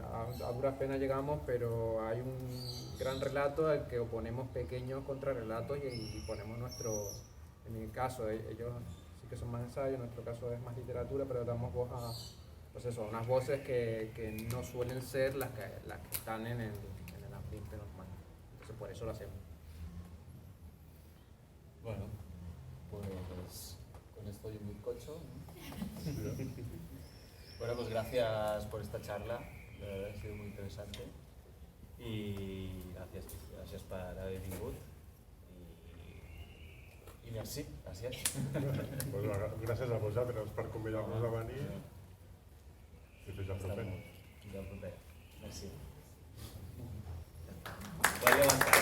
a duras penas llegamos, pero hay un gran relato al que oponemos pequeños contrarrelatos y ponemos en mi caso, ellos sí que son más ensayos, en nuestro caso es más literatura, pero damos voz a unas voces que no suelen ser las que están en el ambiente normal. Entonces por eso lo hacemos.
Bueno, pues con esto y un bizcocho, ¿no? Bueno, pues gracias por esta charla, la verdad ha sido muy interesante y gracias por haber venido i merci, gràcies.
Pues, gràcies a vosaltres per convidar-nos a venir i fins a proper.
Fins a proper. Merci. Podeu levantar.